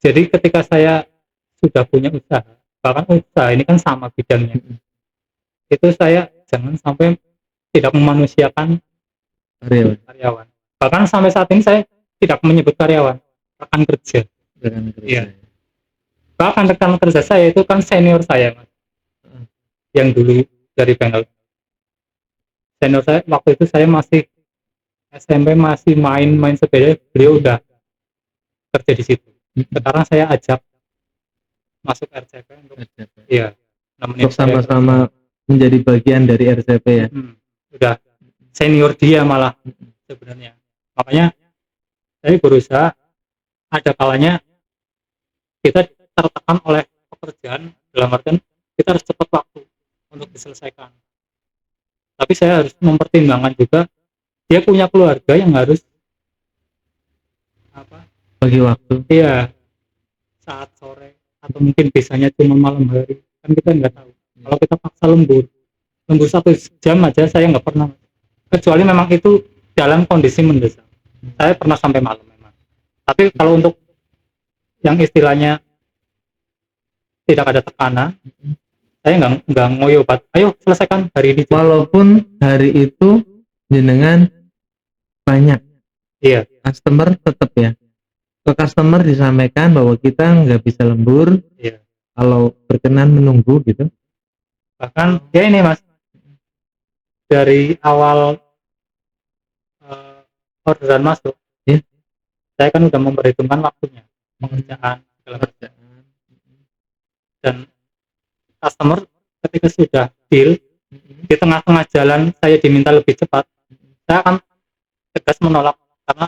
Jadi ketika saya sudah punya usaha, bahkan usaha ini kan sama bidangnya, itu saya jangan sampai tidak memanusiakan karyawan. Bahkan sampai saat ini saya tidak menyebut karyawan, rekan kerja. Iya. Bahkan rekan kerja saya itu kan senior saya, Mas. Yang dulu dari Bengal. Senior saya waktu itu saya masih SMP, masih main sepeda, beliau udah kerja di situ. Sekarang saya ajak masuk RCP untuk iya, nemenin Untuk sama-sama menjadi bagian dari RCP ya. Udah senior dia malah sebenarnya. Makanya saya berusaha, ada kalanya kita tertekan oleh pekerjaan, dalam artian kita harus cepat waktu untuk diselesaikan. Tapi saya harus mempertimbangkan juga dia punya keluarga yang harus bagi waktu. Iya, saat sore atau mungkin bisanya cuma malam hari, kan kita nggak tahu. Kalau kita paksa lembur 1 jam aja saya nggak pernah, kecuali memang itu dalam kondisi mendesak. Saya pernah sampai malam memang. Tapi kalau untuk yang istilahnya tidak ada tekanan, saya nggak ngoyo, ayo selesaikan hari ini. Walaupun hari itu jenengan banyak, iya, customer tetap ya. Ke customer disampaikan bahwa kita nggak bisa lembur, iya. Kalau berkenan menunggu gitu. Bahkan ya ini Mas, dari awal orderan masuk, saya kan udah memperhitungkan waktunya, pengerjaan segala macam. Dan customer ketika sudah deal di tengah-tengah jalan saya diminta lebih cepat, saya akan tegas menolak karena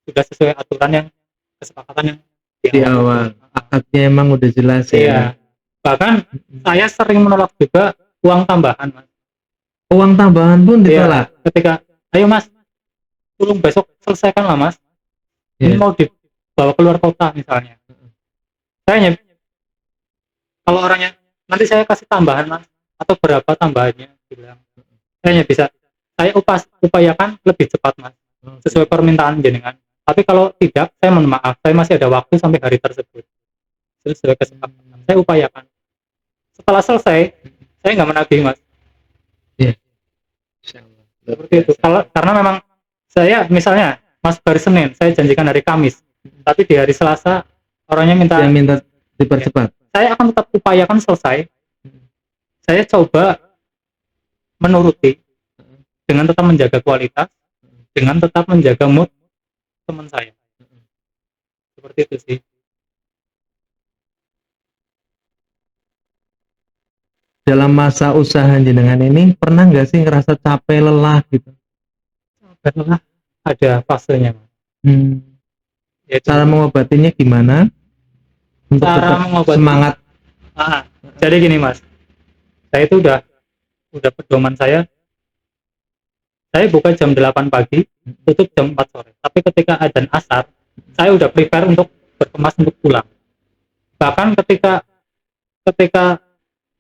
sudah sesuai aturan yang kesepakatan yang di awal. Akadnya emang udah jelas ya. Iya. Bahkan saya sering menolak juga uang tambahan, Mas. Uang tambahan pun ditolak. Iya, ketika ayo Mas, tolong besok selesaikan lah Mas. Ini mau dibawa keluar kota misalnya. Saya kalau orangnya nanti saya kasih tambahan Mas, atau berapa tambahannya bilang. Saya bisa, saya upayakan lebih cepat Mas, sesuai permintaan jenengan. Tapi kalau tidak, saya mohon maaf, saya masih ada waktu sampai hari tersebut. Sesuai kesepakatan, saya upayakan. Setelah selesai, saya nggak menagih Mas. Iya. Seperti itu. Karena memang saya misalnya Mas hari Senin, saya janjikan hari Kamis, tapi di hari Selasa orangnya minta dipercepat. Saya akan tetap upayakan selesai. Saya coba menuruti dengan tetap menjaga kualitas, dengan tetap menjaga mood teman saya. Seperti itu sih. dalam masa usaha jenengan ini pernah nggak sih ngerasa capek, lelah gitu? Karena ada fasenya, Mas. Yaitu Cara mengobatinya gimana untuk cara tetap mengobati. semangat? Jadi gini, Mas, saya itu udah pedoman saya buka jam 8 pagi, tutup jam 4 sore. Tapi ketika adzan asar, saya udah prepare untuk berkemas untuk pulang. Bahkan ketika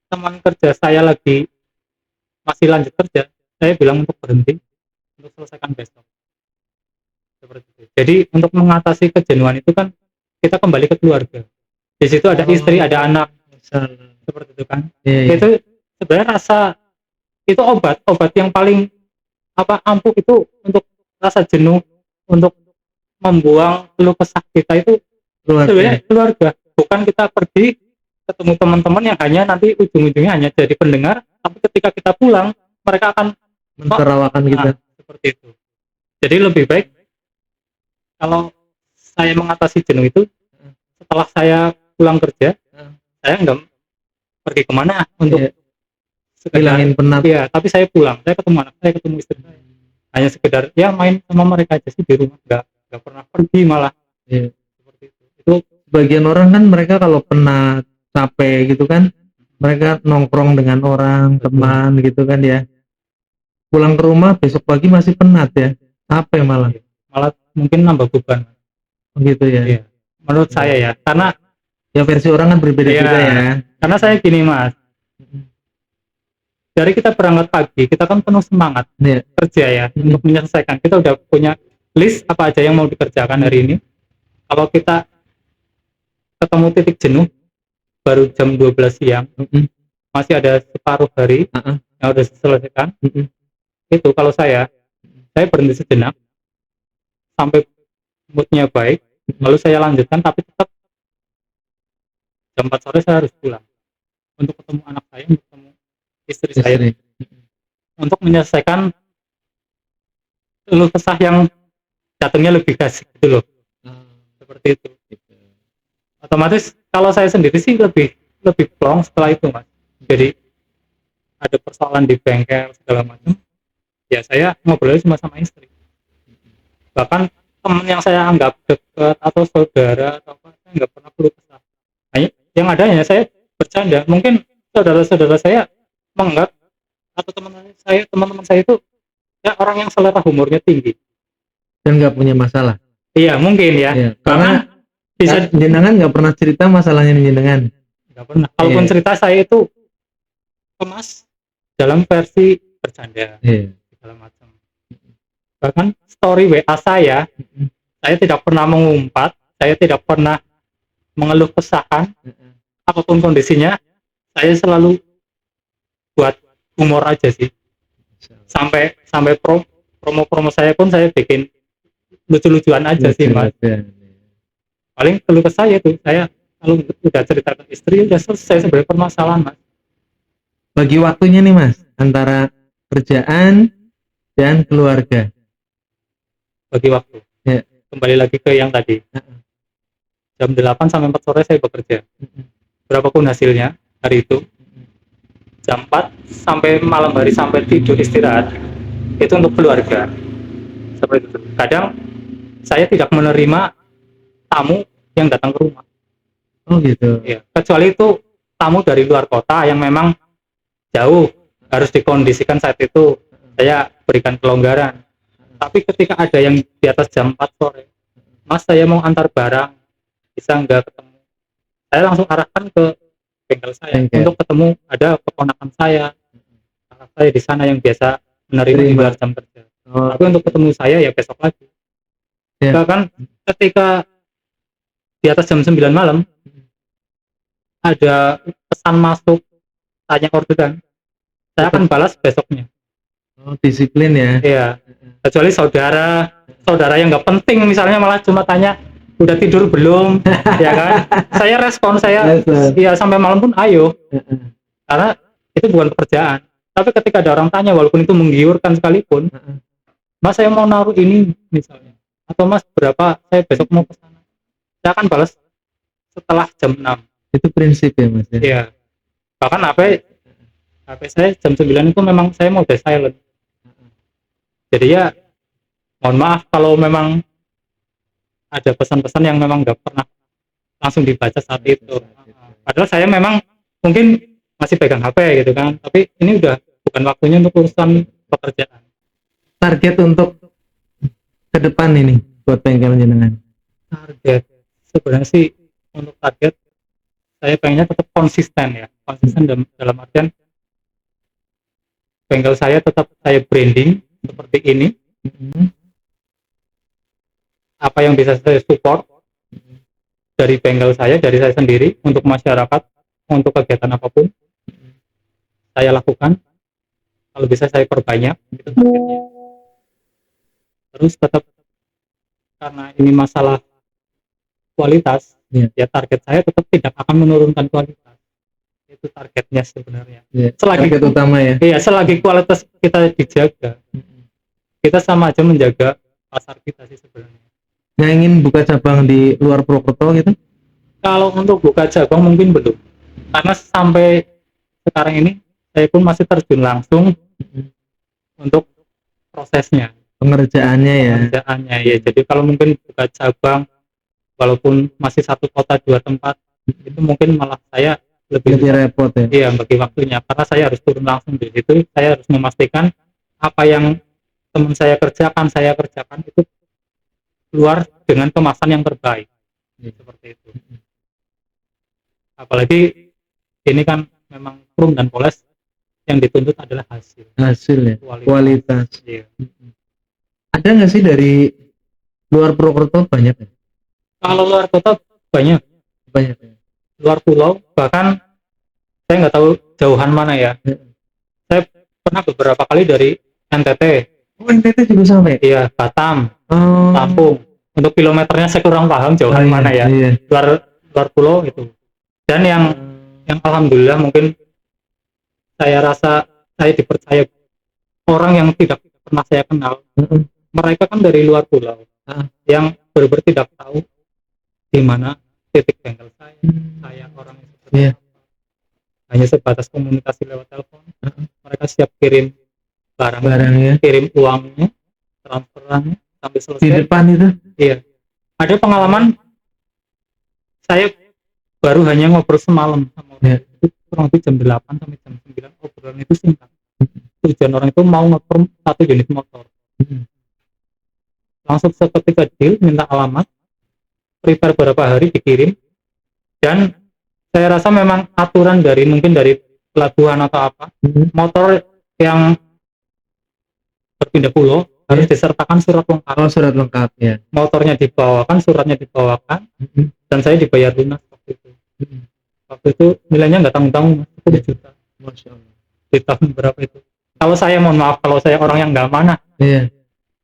teman kerja saya lagi masih lanjut kerja, saya bilang untuk berhenti untuk selesaikan besok. Seperti itu. Jadi untuk mengatasi kejenuhan itu kan kita kembali ke keluarga. Di situ ada istri, ada anak, seperti itu kan. Itu sebenarnya itu obat yang paling ampuh itu untuk rasa jenuh, untuk membuang keluh kesah kita itu sebenarnya keluarga. Bukan kita pergi ketemu teman-teman yang hanya nanti ujung-ujungnya hanya jadi pendengar, tapi ketika kita pulang mereka akan Menterawakan kita. Seperti itu. Jadi lebih baik kalau saya mengatasi jenuh itu setelah saya pulang kerja, saya nggak pergi kemana untuk hilangin penat. Iya, tapi saya pulang, saya ketemu anak saya, ketemu istri saya, hanya sekedar ya main sama mereka aja sih di rumah, nggak pernah pergi malah. Seperti itu. Sebagian orang kan mereka kalau penat, capek gitu kan, mereka nongkrong dengan orang, teman gitu kan ya. Pulang ke rumah besok pagi masih penat ya, capek malah mungkin nambah beban. Gitu ya. Iya. Menurut saya ya, karena ya versi orang kan berbeda-beda ya. Karena saya gini, Mas, dari kita berangkat pagi, kita kan penuh semangat kerja ya, untuk menyelesaikan. Kita udah punya list apa aja yang mau dikerjakan hari ini. Kalau kita ketemu titik jenuh baru jam 12 siang, masih ada separuh hari yang harus diselesaikan. Itu kalau saya berhenti sejenak sampai moodnya baik, lalu saya lanjutkan, tapi tetap jam 4 sore saya harus pulang untuk ketemu anak saya, untuk ketemu istri saya, untuk menyelesaikan keluh kesah yang jatuhnya lebih gasik gitu loh. Seperti itu. Otomatis kalau saya sendiri sih lebih plong setelah itu, Mas. Jadi ada persoalan di bengkel segala macam, ya saya ngobrol cuma sama istri. Bahkan teman yang saya anggap dekat atau saudara atau apa, saya nggak pernah keluh kesah. Yang adanya saya bercanda. Mungkin saudara-saudara saya menganggap, atau teman-teman saya itu ya orang yang selera humornya tinggi dan nggak punya masalah. Iya mungkin ya. Karena bisa jenengan nggak pernah cerita masalahnya jenengan. Nggak pernah. Kalaupun cerita saya itu kemas dalam versi bercanda segala macam. Bahkan story WA saya tidak pernah mengumpat, saya tidak pernah mengeluh kesahkan, apapun kondisinya, saya selalu buat humor aja sih. Sampai promo saya pun saya bikin lucu-lucuan aja sih, Mas. Paling keluh kesah ya tuh, saya kalau udah cerita ke istri udah selesai sebenarnya permasalahan, Mas. Bagi waktunya nih, Mas, antara kerjaan dan keluarga. Bagi waktu. Kembali lagi ke yang tadi. Jam 8 sampai 4 sore saya bekerja. Berapapun hasilnya hari itu, jam 4 sampai malam hari sampai tidur istirahat, itu untuk keluarga. Seperti itu. Kadang saya tidak menerima tamu yang datang ke rumah. Oh gitu. Ya, kecuali itu tamu dari luar kota yang memang jauh, harus dikondisikan saat itu, saya berikan kelonggaran. Tapi ketika ada yang di atas jam 4 sore, Mas saya mau antar barang, bisa nggak ketemu? Saya langsung arahkan ke bengkel saya untuk ketemu, ada keponakan saya di sana yang biasa menerima di luar jam kerja. Tapi untuk ketemu saya ya besok lagi. Bahkan ketika di atas jam 9 malam ada pesan masuk tanya orderan, saya akan balas besoknya. Disiplin ya. Iya. Kecuali saudara yang nggak penting, misalnya malah cuma tanya udah tidur belum, ya kan? Saya respon, ya sampai malam pun ayo, karena itu bukan pekerjaan. Tapi ketika ada orang tanya, walaupun itu menggiurkan sekalipun, Mas saya mau naruh ini misalnya, atau Mas berapa, saya besok mau ke sana, saya akan balas setelah jam 6. Itu prinsip ya, Mas? Iya. Bahkan HP saya jam 9 itu memang saya mode silent. Jadi ya mohon maaf kalau memang ada pesan-pesan yang memang nggak pernah langsung dibaca saat itu. Padahal saya memang mungkin masih pegang HP gitu kan, tapi ini udah bukan waktunya untuk urusan pekerjaan. Target untuk ke depan ini buat bengkel jenengan. Target sebenarnya sih, untuk target saya pengennya tetap konsisten ya, konsisten dalam artian bengkel saya tetap saya branding seperti ini. Apa yang bisa saya support dari bengkel saya, dari saya sendiri untuk masyarakat, untuk kegiatan apapun saya lakukan. Kalau bisa saya perbanyak itu targetnya. Terus tetap, karena ini masalah kualitas, ya target saya tetap tidak akan menurunkan kualitas. Itu targetnya sebenarnya. Selagi Target utama ya. Iya, selagi kualitas kita dijaga, kita sama aja menjaga pasar kita sih sebenarnya. Yang ingin buka cabang di luar Purwokerto gitu? Kalau untuk buka cabang mungkin belum, karena sampai sekarang ini saya pun masih terjun langsung untuk prosesnya, Pengerjaannya ya. ya. Jadi kalau mungkin buka cabang walaupun masih satu kota dua tempat, itu mungkin malah saya lebih repot ya. Iya, bagi waktunya, karena saya harus turun langsung di situ. Saya harus memastikan apa yang teman saya kerjakan itu keluar dengan kemasan yang terbaik, seperti itu. Apalagi ini kan memang Chrome dan Poles yang dituntut adalah hasil ya, kualitas. Iya. Ada nggak sih dari luar Purwokerto? Banyak ya? Kalau luar kota banyak ya? Luar pulau bahkan saya nggak tahu jauhan mana ya. Saya pernah beberapa kali dari NTT. Oh, NTT juga sampai? Iya, Batam, Lampung. Untuk kilometernya saya kurang paham jauhan mana ya. Luar pulau itu. Dan yang alhamdulillah mungkin saya rasa saya dipercaya orang yang tidak pernah saya kenal. Mereka kan dari luar pulau, yang benar-benar tidak tahu di mana titik bengkel saya orang yang seperti apa. Hanya sebatas komunikasi lewat telepon. Mereka siap kirim barangnya, kirim uangnya, transferannya sampai selesai. Di depan itu? Iya. Ada pengalaman saya baru hanya ngobrol semalam sama orang itu, kurang lebih jam 8 sampai jam 9, obrolan itu singkat. Tujuan orang itu mau nge-perm 1 unit motor. Langsung seketika deal, minta alamat, prepare beberapa hari dikirim, dan saya rasa memang aturan dari mungkin dari pelabuhan atau apa, motor yang berpindah pulau harus disertakan surat lengkap. Surat lengkap ya. Motornya dibawakan, suratnya dibawakan, dan saya dibayar lunas waktu itu. Waktu itu nilainya nggak tanggung-tanggung, 10 juta. Masya Allah. Di tahun berapa itu? Kalau saya mohon maaf, kalau saya orang yang nggak amanah,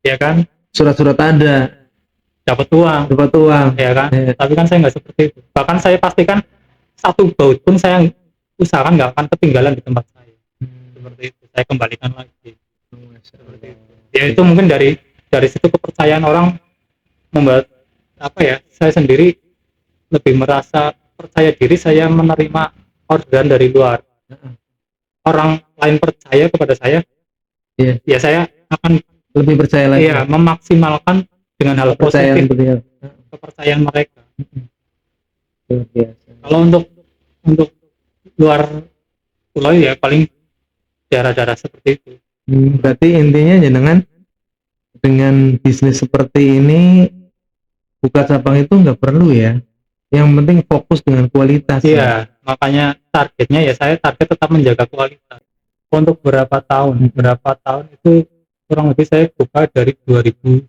ya kan? Surat-surat ada, dapat uang, ya kan? Tapi kan saya nggak seperti itu. Bahkan saya pastikan satu baut pun saya usahakan nggak akan ketinggalan di tempat saya. Seperti itu, saya kembalikan lagi. Seperti itu. Ya itu mungkin dari situ kepercayaan orang membuat saya sendiri lebih merasa percaya diri saya menerima orderan dari luar. Orang lain percaya kepada saya, ya saya akan lebih percaya lagi. Iya, memaksimalkan dengan hal positif kepercayaan mereka. Kalau untuk luar pulau ya paling daerah-daerah seperti itu. Berarti intinya dengan bisnis seperti ini buka cabang itu nggak perlu ya. Yang penting fokus dengan kualitas. Iya, makanya targetnya ya saya target tetap menjaga kualitas. Untuk berapa tahun itu kurang lebih saya buka dari 2011.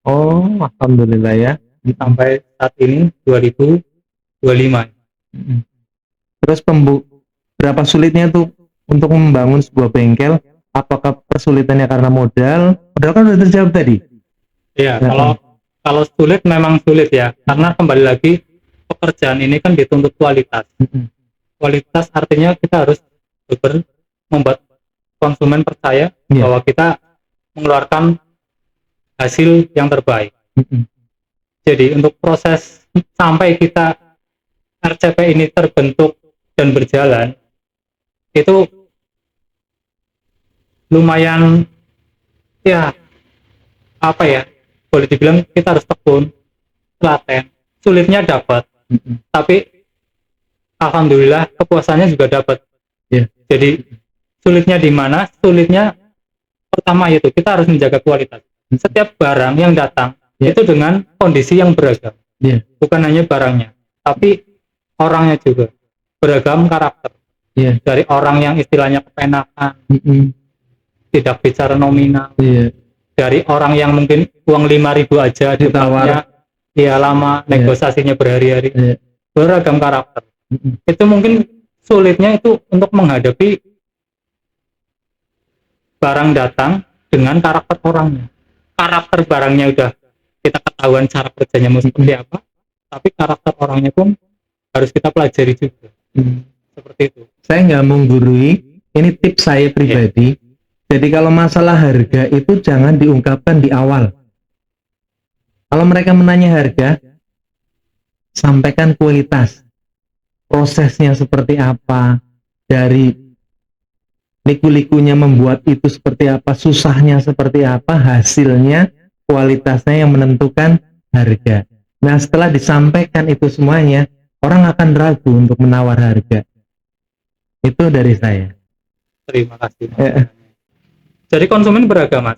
Oh, alhamdulillah ya. Sampai saat ini 2025. Terus berapa sulitnya tuh untuk membangun sebuah bengkel? Apakah kesulitannya karena modal? Modal kan udah terjawab tadi. Iya, kalau sulit memang sulit ya, karena kembali lagi pekerjaan ini kan dituntut kualitas. Kualitas artinya kita harus membuat konsumen percaya bahwa kita mengeluarkan hasil yang terbaik. Jadi untuk proses sampai kita RCP ini terbentuk dan berjalan, itu lumayan ya apa ya, boleh dibilang kita harus tekun, telaten, sulitnya dapat, tapi alhamdulillah kepuasannya juga dapat. Iya. Jadi sulitnya di mana? Sulitnya pertama itu kita harus menjaga kualitas. Setiap barang yang datang itu dengan kondisi yang beragam. Bukan hanya barangnya, tapi orangnya juga beragam karakter. Dari orang yang istilahnya kepenakan, tidak bicara nominal. Dari orang yang mungkin uang 5.000 aja ditawar, ya lama negosiasinya berhari-hari. Beragam karakter. Itu mungkin sulitnya itu untuk menghadapi barang datang dengan karakter orangnya. Karakter barangnya udah kita ketahuan cara kerjanya mau seperti apa, tapi karakter orangnya pun harus kita pelajari juga. Seperti itu. Saya nggak menggurui, ini tips saya pribadi. Jadi kalau masalah harga itu jangan diungkapkan di awal. Kalau mereka menanya harga, sampaikan kualitas. Prosesnya seperti apa, dari liku-likunya membuat itu seperti apa, susahnya seperti apa, hasilnya, kualitasnya yang menentukan harga. Nah, setelah disampaikan itu semuanya, orang akan ragu untuk menawar harga. Itu dari saya. Terima kasih. Jadi konsumen beragam, Mas.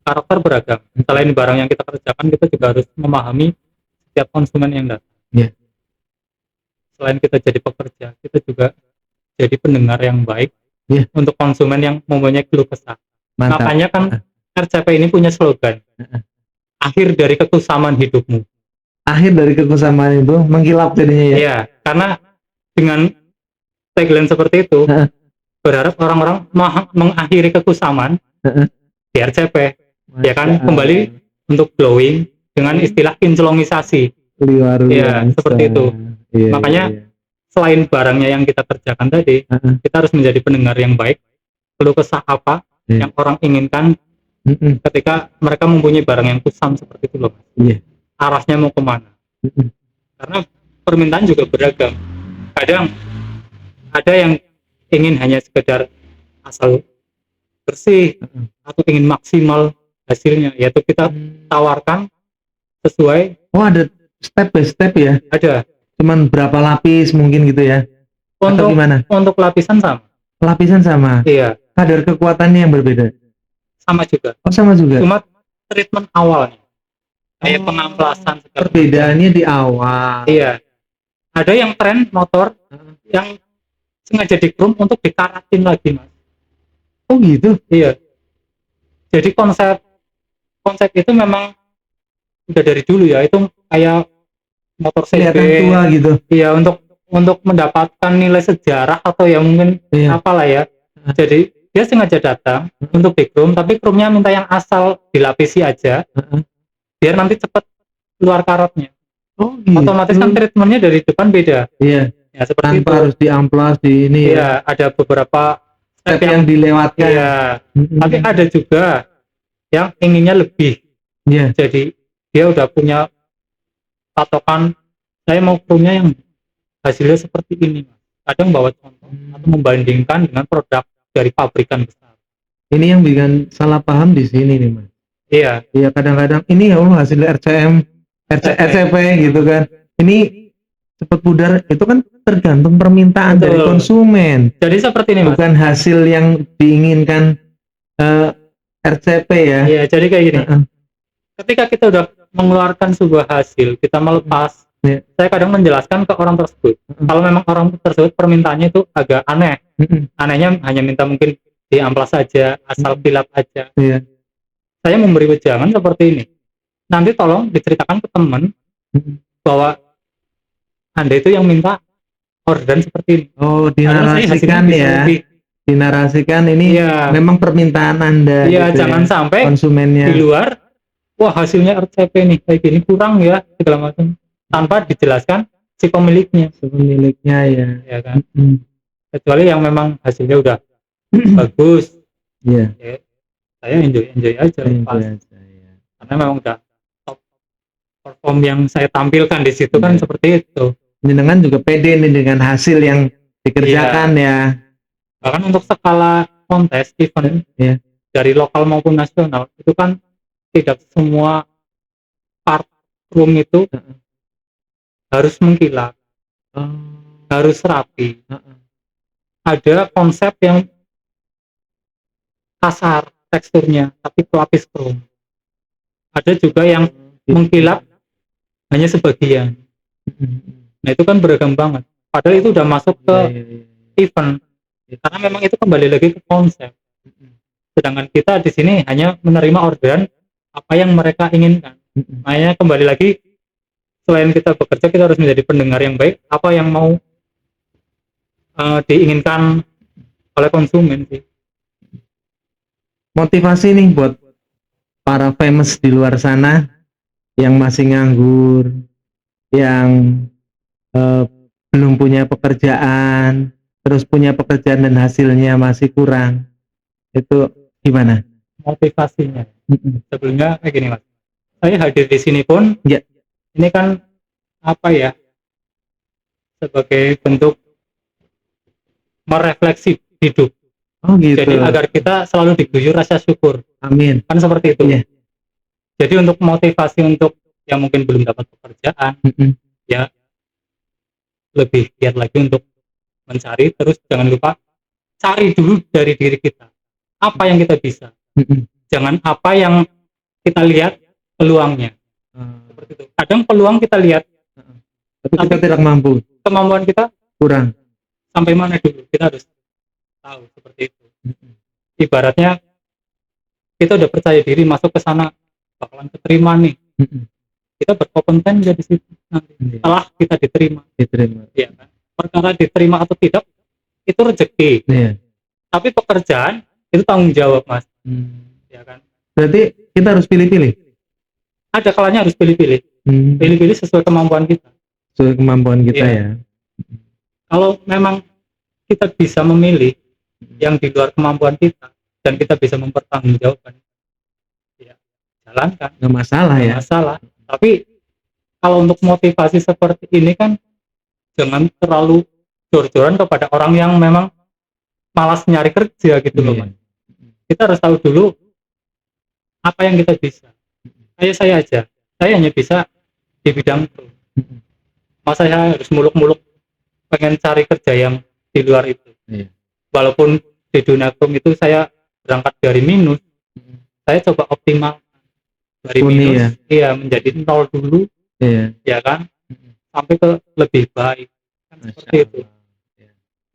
Karakter beragam. Selain barang yang kita kerjakan, kita juga harus memahami setiap konsumen yang datang. Selain kita jadi pekerja, kita juga jadi pendengar yang baik untuk konsumen yang mempunyai keluh kesah. Makanya kan RCP ini punya slogan, akhir dari kekusaman hidupmu. Akhir dari kekusaman itu mengkilap jadinya ya? Iya, karena dengan tagline seperti itu, berharap orang-orang mengakhiri kekusaman di RCP. Ya kan, kembali untuk glowing dengan istilah kinclongisasi. Ya, seperti itu. Makanya selain barangnya yang kita kerjakan tadi, kita harus menjadi pendengar yang baik. Keluh kesah apa yang orang inginkan ketika mereka mempunyai barang yang kusam seperti itu loh. Arahnya mau kemana? Karena permintaan juga beragam. Kadang ada yang ingin hanya sekedar asal bersih atau ingin maksimal hasilnya, yaitu kita tawarkan sesuai. Oh, ada step by step ya? Ada. Cuman berapa lapis mungkin gitu ya? Atau gimana? Untuk lapisan sama. Lapisan sama? Iya. Kadar kekuatannya yang berbeda? Sama juga. Oh, sama juga? Cuma treatment awalnya. Kayak pengamplasan. Perbedaannya di awal. Iya. Ada yang tren motor yang sengaja dikrum untuk dikaratin lagi, Mas. Oh gitu? Iya. Jadi konsep itu memang udah dari dulu ya, itu kayak motor CB tua gitu. Iya, untuk mendapatkan nilai sejarah atau ya mungkin apalah ya. Jadi dia sengaja datang untuk dikrum, tapi krumnya minta yang asal dilapisi aja, biar nanti cepat keluar karatnya. Oh gitu. Otomatis kan treatmentnya dari depan beda. Iya. Ya seperti tanpa itu. Harus diamplas di ini. Iya, ada beberapa step yang dilewatkan. Iya. Tapi ada juga yang inginnya lebih. Iya. Jadi dia udah punya patokan, saya mau krumnya yang hasilnya seperti ini. Kadang bawa contoh atau membandingkan dengan produk dari pabrikan besar. Ini yang bikin salah paham di sini nih, Mas. Iya. Iya, kadang-kadang ini ya hasil RCP gitu kan. Ini cepat pudar, itu kan tergantung permintaan dari konsumen. Jadi seperti ini, Mas. Bukan hasil yang diinginkan RCP ya. Iya, jadi kayak gini. Ketika kita udah mengeluarkan sebuah hasil, kita melepas, saya kadang menjelaskan ke orang tersebut. Kalau memang orang tersebut permintaannya itu agak aneh. Anehnya hanya minta mungkin diamplas saja, asal kilap aja. Saya memberi wejangan seperti ini. Nanti tolong diceritakan ke teman bahwa Anda itu yang minta orderan seperti ini. Oh, dinarasikan ya. Dinarasikan ini memang permintaan Anda. Iya, gitu jangan sampai konsumennya di luar, wah hasilnya RCP nih kayak gini kurang ya segala macam, tanpa dijelaskan si pemiliknya. Ya kan. Kecuali yang memang hasilnya udah bagus. Iya. Saya enjoy aja. Karena memang udah top perform yang saya tampilkan di situ kan seperti itu. Jenengan juga pede nih dengan hasil yang dikerjakan ya. Bahkan untuk skala kontes event Iya. dari lokal maupun nasional itu kan tidak semua part room itu Heeh. harus mengkilap, Oh. harus rapi. Heeh. Ada konsep yang kasar teksturnya tapi pelapis chrome. Ada juga yang mengkilap hanya sebagian. Nah itu kan beragam banget. Padahal itu udah masuk ke Iya. event. Karena memang itu kembali lagi ke konsep. Sedangkan kita di sini hanya menerima orderan apa yang mereka inginkan. Makanya kembali lagi, selain kita bekerja, kita harus menjadi pendengar yang baik. Apa yang mau diinginkan oleh konsumen sih. Motivasi nih buat para famous di luar sana yang masih nganggur, yang belum punya pekerjaan, terus punya pekerjaan dan hasilnya masih kurang. Itu gimana? Motivasinya. Sebelumnya kayak gini mas. Saya hadir di sini pun, Ya. Ini kan apa ya? Sebagai bentuk merefleksi hidup. Oh gitu. Jadi agar kita selalu diguyur rasa syukur. Amin. Kan seperti itu. Iya. Jadi untuk motivasi untuk yang mungkin belum dapat pekerjaan, ya lebih giat lagi untuk mencari. Terus jangan lupa cari dulu dari diri kita. Apa yang kita bisa. Jangan apa yang kita lihat peluangnya. Seperti itu. Kadang peluang kita lihat, Tapi kita tidak mampu. kemampuan kita Kurang. sampai mana dulu. Kita harus tahu seperti itu. Ibaratnya kita udah percaya diri masuk ke sana bakalan keterima nih. Kita berkompeten jadi situ nanti. Setelah kita diterima. Ya kan? Perkara diterima atau tidak itu rezeki. Iya. Tapi pekerjaan itu tanggung jawab mas. Ya kan? Berarti kita harus pilih-pilih. Ada kalanya harus pilih-pilih. Pilih-pilih sesuai kemampuan kita. Sesuai kemampuan kita ya. Kalau memang kita bisa memilih yang di luar kemampuan kita dan kita bisa mempertanggungjawabkan, ya jalankan. Nggak masalah ya. Masalah. Tapi kalau untuk motivasi seperti ini kan jangan terlalu jor-joran kepada orang yang memang malas nyari kerja gitu loh mas. Kita harus tahu dulu apa yang kita bisa. Kayak saya aja, saya hanya bisa di bidang itu. Masa saya harus muluk-muluk pengen cari kerja yang di luar itu. Walaupun di dunia hukum itu saya berangkat dari minus, saya coba optimal dari minus, menjadi nol dulu, ya kan, sampai ke lebih baik, kan seperti itu.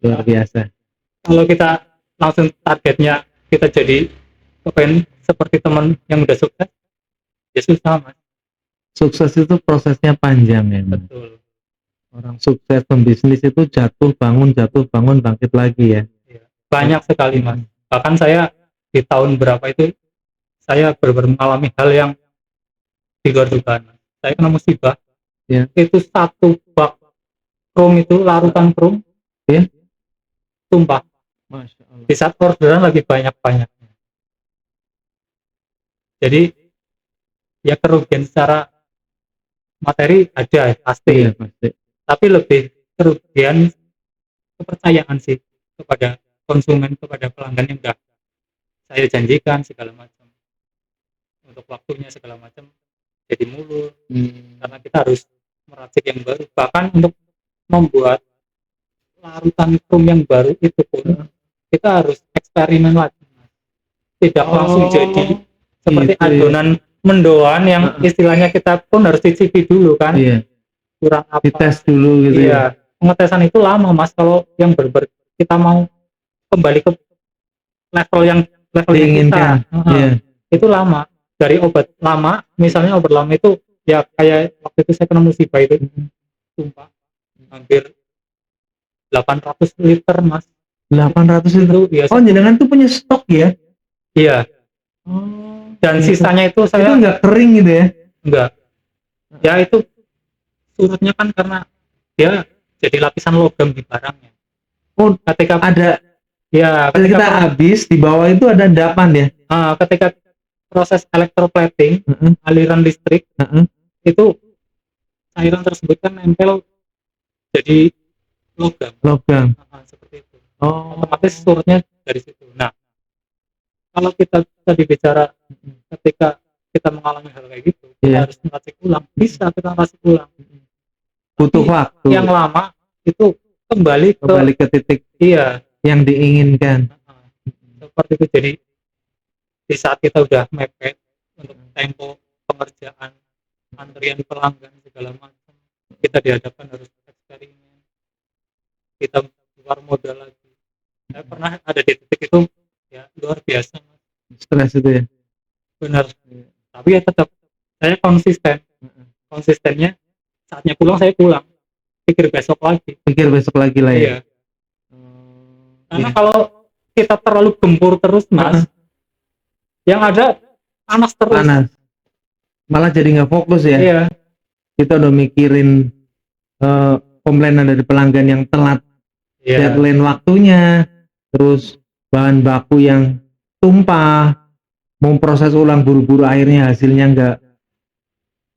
Luar biasa. Kalau kita langsung targetnya kita jadi kepengen seperti teman yang udah sukses, ya susah mas. Sukses itu prosesnya panjang ya mas. Betul. Orang sukses pembisnis itu jatuh bangun, bangkit lagi ya. Banyak sekali mas. Bahkan saya di tahun berapa itu saya benar-benar mengalami hal yang di luar dugaan. Saya kena musibah. Itu satu bak chrome itu larutan chrome, tumpah. Masya Allah. Di saat orderan lagi banyak-banyaknya. Jadi ya kerugian secara materi ada pasti. Tapi lebih kerugian kepercayaan sih kepada konsumen, kepada pelanggan yang udah saya janjikan segala macam, untuk waktunya segala macam jadi mulur. Karena kita harus meracik yang baru, bahkan untuk membuat larutan chrome yang baru itu pun kita harus eksperimen lagi, tidak langsung jadi seperti gitu, adonan mendoan yang istilahnya kita pun harus cicipi dulu kan. Kurang apa, dites dulu gitu ya. Pengetesan itu lama mas. Kalau yang kita mau kembali ke level yang diinginkan kita, itu lama. Dari obat lama, misalnya obat lama itu ya kayak waktu itu saya kena musibah itu sumpah hampir 800 liter mas. 800 liter itu, ya, oh jenengan tuh punya stok ya? Iya. Dan sisanya itu saya itu nggak kering gitu ya? Enggak ya, itu surutnya kan karena dia jadi lapisan logam di barangnya. Ketika ada ketika kita habis di bawah itu ada endapan ya. Ketika proses elektroplating, aliran listrik, itu cairan tersebut kan nempel jadi logam. Seperti itu. Otomatis surutnya dari situ. Nah, kalau kita tadi bicara ketika kita mengalami hal kayak gitu, kita Iya. harus ngasih ulang. Bisa kita ngasih ulang. Butuh Tapi waktu yang lama itu kembali ke titik iya, yang diinginkan. seperti itu. Jadi di saat kita udah mepet untuk tempo pengerjaan, antrian pelanggan segala macam, kita dihadapkan harus eksperimen, kita keluar modal lagi. Saya pernah ada di titik itu, ya luar biasa Mas. Stres itu ya. Benar. Tapi ya tetap saya konsistennya saatnya pulang saya pulang, pikir besok lagi. Pikir besok lagi lah ya. Iya, karena Iya. kalau kita terlalu gempur terus Mas, yang ada panas terus. Panas. Malah jadi nggak fokus ya. Iya, Kita udah mikirin komplainan dari pelanggan yang telat iya, deadline waktunya, terus bahan baku yang tumpah, mau proses ulang buru-buru, akhirnya hasilnya nggak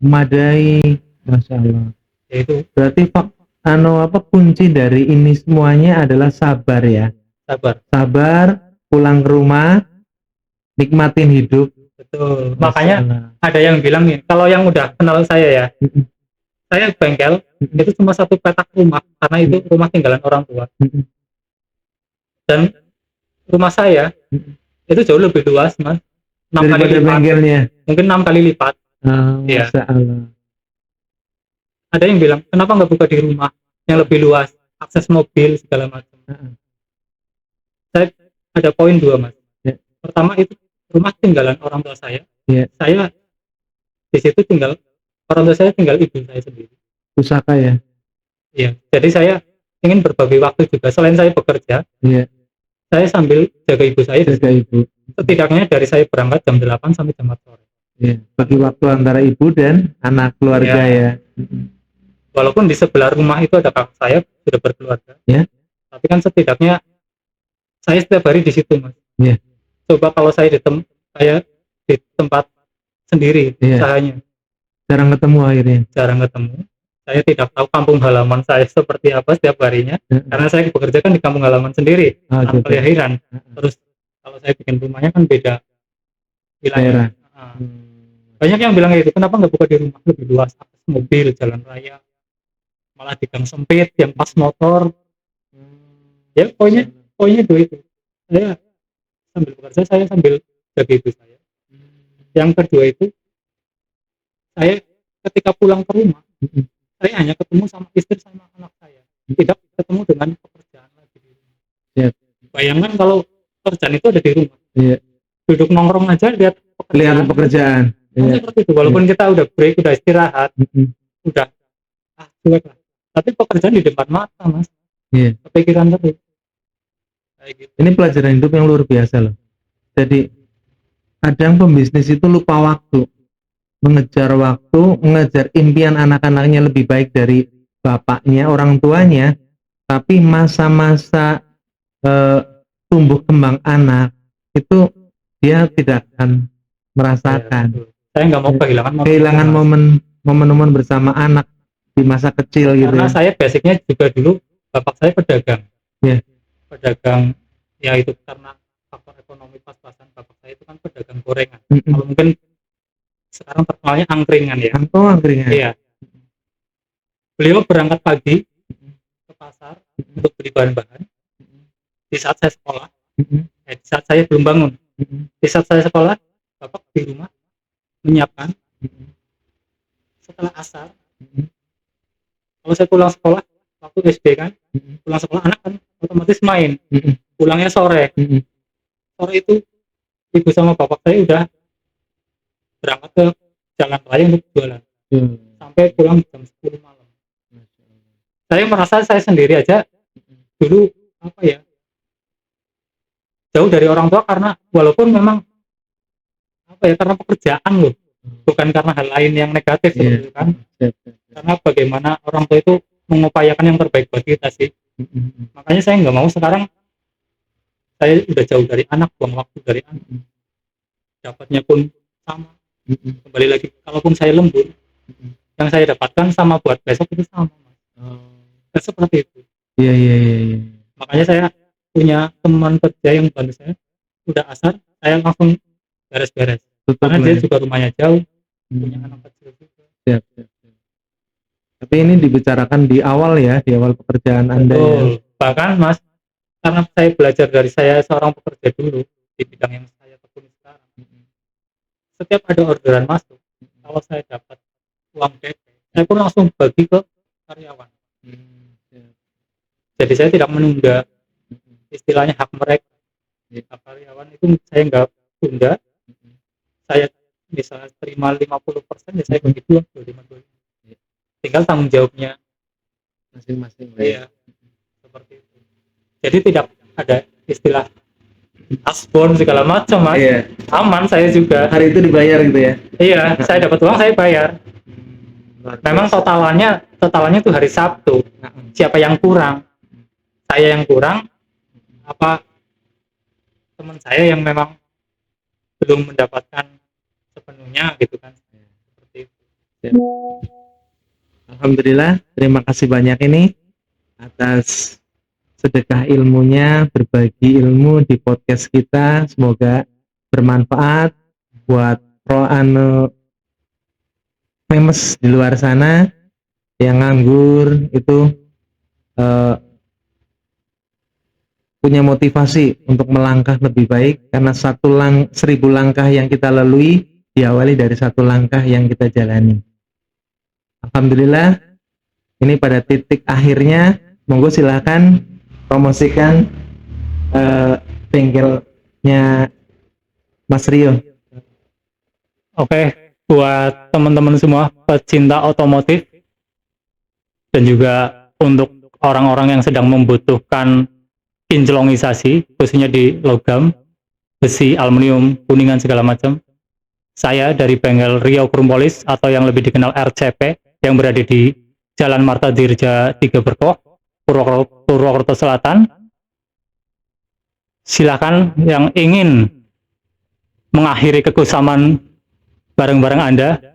memadai. Masya Allah. ya itu Berarti kunci dari ini semuanya adalah sabar ya. sabar. Sabar, pulang ke rumah, nikmatin hidup. Betul. Masya Makanya Allah. ada yang bilang nih, kalau yang udah kenal saya ya, saya bengkel itu cuma satu petak rumah karena itu rumah tinggalan orang tua. Dan rumah saya itu jauh lebih luas Mas, 6 kali Daripada lipat, bengkelnya. mungkin 6 kali lipat. Iya. Masya Allah. Ada yang bilang kenapa nggak buka di rumah yang lebih luas, akses mobil segala macam. Saya ada poin 2 Mas. Ya. Pertama itu rumah tinggalan orang tua saya. Ya. Saya di situ tinggal, orang tua saya tinggal ibu saya sendiri. Pusaka ya. Iya. Jadi saya ingin berbagi waktu juga, selain saya bekerja. Iya. Saya sambil jaga ibu saya. Jaga ibu. Setidaknya dari saya berangkat jam 8 sampai jam 4 sore. Iya. Bagi waktu antara ibu dan anak keluarga ya. Walaupun di sebelah rumah itu ada kakak saya sudah berkeluarga. Ya. Tapi kan setidaknya saya setiap hari di situ Mas. Iya. Coba kalau saya di tempat sendiri usahanya. Jarang ketemu akhirnya. Jarang ketemu. Saya tidak tahu kampung halaman saya seperti apa setiap harinya. Karena saya bekerja kan di kampung halaman sendiri, Gitu. kelahiran. Terus kalau saya bikin rumahnya kan beda wilayah. Banyak yang bilang itu, kenapa nggak buka di rumah lebih luas, akses mobil, jalan raya, malah di gang sempit yang pas motor. Ya poinnya itu. Saya sambil bekerja, saya sambil jaga ibu saya. Yang kedua itu, saya ketika pulang ke rumah, saya hanya ketemu sama istri sama anak saya, tidak ketemu dengan pekerjaan lagi di rumah. Bayangkan kalau pekerjaan itu ada di rumah, duduk nongkrong aja lihat pekerjaan. Seperti itu, walaupun kita udah break, udah istirahat, udah cuek lah, tapi pekerjaan di depan mata Mas. Kepikiran terus. Kayak gitu. Ini pelajaran hidup yang luar biasa loh. Jadi kadang pembisnis itu lupa waktu, mengejar impian anak-anaknya lebih baik dari bapaknya, orang tuanya, tapi masa-masa tumbuh kembang anak itu dia tidak akan merasakan. Saya nggak mau kehilangan momen-momen bersama anak di masa kecil gitu. Karena saya basicnya juga dulu bapak saya pedagang. Pedagang ya itu karena faktor ekonomi pas-pasan, bapak saya itu kan pedagang gorengan. Kalau mungkin sekarang terkenalnya angkringan ya. Angkringan. Iya. Beliau berangkat pagi ke pasar untuk beli bahan-bahan. Di saat saya sekolah, di saat saya belum bangun, di saat saya sekolah, bapak di rumah menyiapkan. Setelah asar, kalau saya pulang sekolah waktu SD kan, pulang sekolah anak kan otomatis main. Pulangnya sore. Sore itu ibu sama bapak saya udah berangkat ke jalan raya untuk jualan. Sampai pulang jam 10 malam. Saya merasa saya sendiri aja dulu jauh dari orang tua, karena walaupun memang karena pekerjaan loh, bukan karena hal lain yang negatif gitu kan. Karena bagaimana orang tua itu mengupayakan yang terbaik buat kita sih. Makanya saya nggak mau sekarang saya udah jauh dari anak, buang waktu dari anak, dapatnya pun sama. Kembali lagi, kalaupun saya lembur, yang saya dapatkan sama buat besok itu sama. Seperti itu. Iya. Makanya saya punya teman kerja yang bantu saya udah asar saya langsung beres-beres Tutup karena lah dia ya. juga rumahnya jauh, punya Hmm. anak kecil juga. Siap, siap, siap. Tapi ini dibicarakan di awal ya, di awal pekerjaan Anda ya. Betul. Bahkan Mas, karena saya belajar dari saya seorang pekerja dulu di bidang yang saya tekuni sekarang, setiap ada orderan masuk, kalau saya dapat uang DP, saya pun langsung bagi ke karyawan. Siap. Jadi saya tidak menunda istilahnya hak mereka. Hak karyawan itu saya nggak tunda. Saya misalnya terima 50%, ya saya bagi 25. Tinggal tanggung jawabnya. Masing-masing. Iya, seperti itu. Jadi tidak ada istilah asbon segala macam, Mas. Iya. Aman saya juga. Hari itu dibayar gitu ya. Iya, saya dapat uang saya bayar. Memang totalannya tuh hari Sabtu. Siapa yang kurang? Saya yang kurang apa teman saya yang memang belum mendapatkan sepenuhnya gitu kan. Seperti itu. Alhamdulillah, terima kasih banyak ini atas sedekah ilmunya, berbagi ilmu di podcast kita. Semoga bermanfaat buat famous di luar sana yang nganggur itu punya motivasi untuk melangkah lebih baik, karena 1000 langkah yang kita lalui diawali dari 1 langkah yang kita jalani. Alhamdulillah, ini pada titik akhirnya, monggo silakan promosikan bengkelnya Mas Rio. Oke, buat teman-teman semua pecinta otomotif dan juga untuk orang-orang yang sedang membutuhkan kinclongisasi, khususnya di logam, besi, aluminium, kuningan segala macam. Saya dari bengkel Rio Krumpolis atau yang lebih dikenal RCP yang berada di Jalan Marta Dirja 3 Berkoh, Purwokerto Selatan. Silakan yang ingin mengakhiri kekusaman barang-barang Anda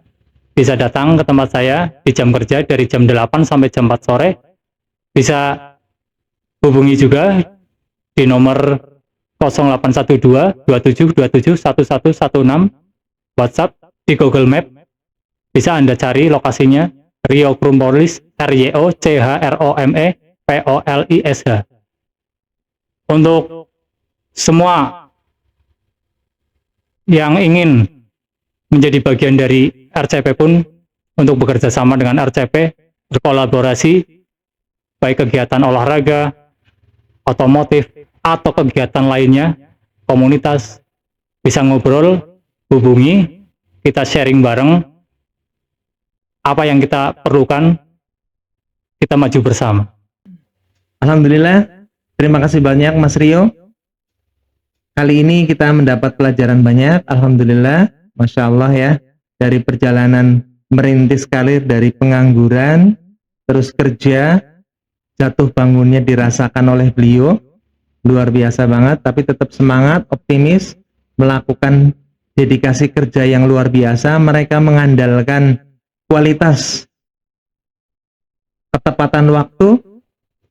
bisa datang ke tempat saya di jam kerja dari jam 8 sampai jam 4 sore. Bisa hubungi juga di nomor 0812 2727 1116 WhatsApp, di Google Map bisa Anda cari lokasinya Rio Krumpolis, RYO CHROME POLISH. Untuk semua yang ingin menjadi bagian dari RCP pun untuk bekerja sama dengan RCP, berkolaborasi baik kegiatan olahraga, otomotif, atau kegiatan lainnya, komunitas, bisa ngobrol, hubungi, kita sharing bareng apa yang kita perlukan, kita maju bersama. Alhamdulillah, terima kasih banyak Mas Rio. Kali ini kita mendapat pelajaran banyak, alhamdulillah, Masya Allah ya, dari perjalanan merintis karir dari pengangguran, terus kerja, jatuh bangunnya dirasakan oleh beliau, luar biasa banget, tapi tetap semangat, optimis, melakukan dedikasi kerja yang luar biasa. Mereka mengandalkan kualitas, ketepatan waktu,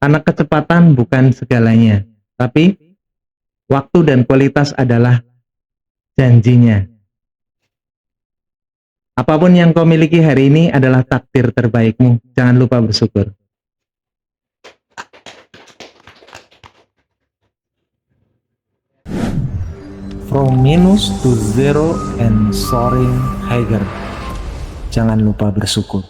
karena kecepatan bukan segalanya, tapi waktu dan kualitas adalah janjinya. Apapun yang kau miliki hari ini adalah takdir terbaikmu. Jangan lupa bersyukur. From minus to zero and soaring higher. Jangan lupa bersyukur.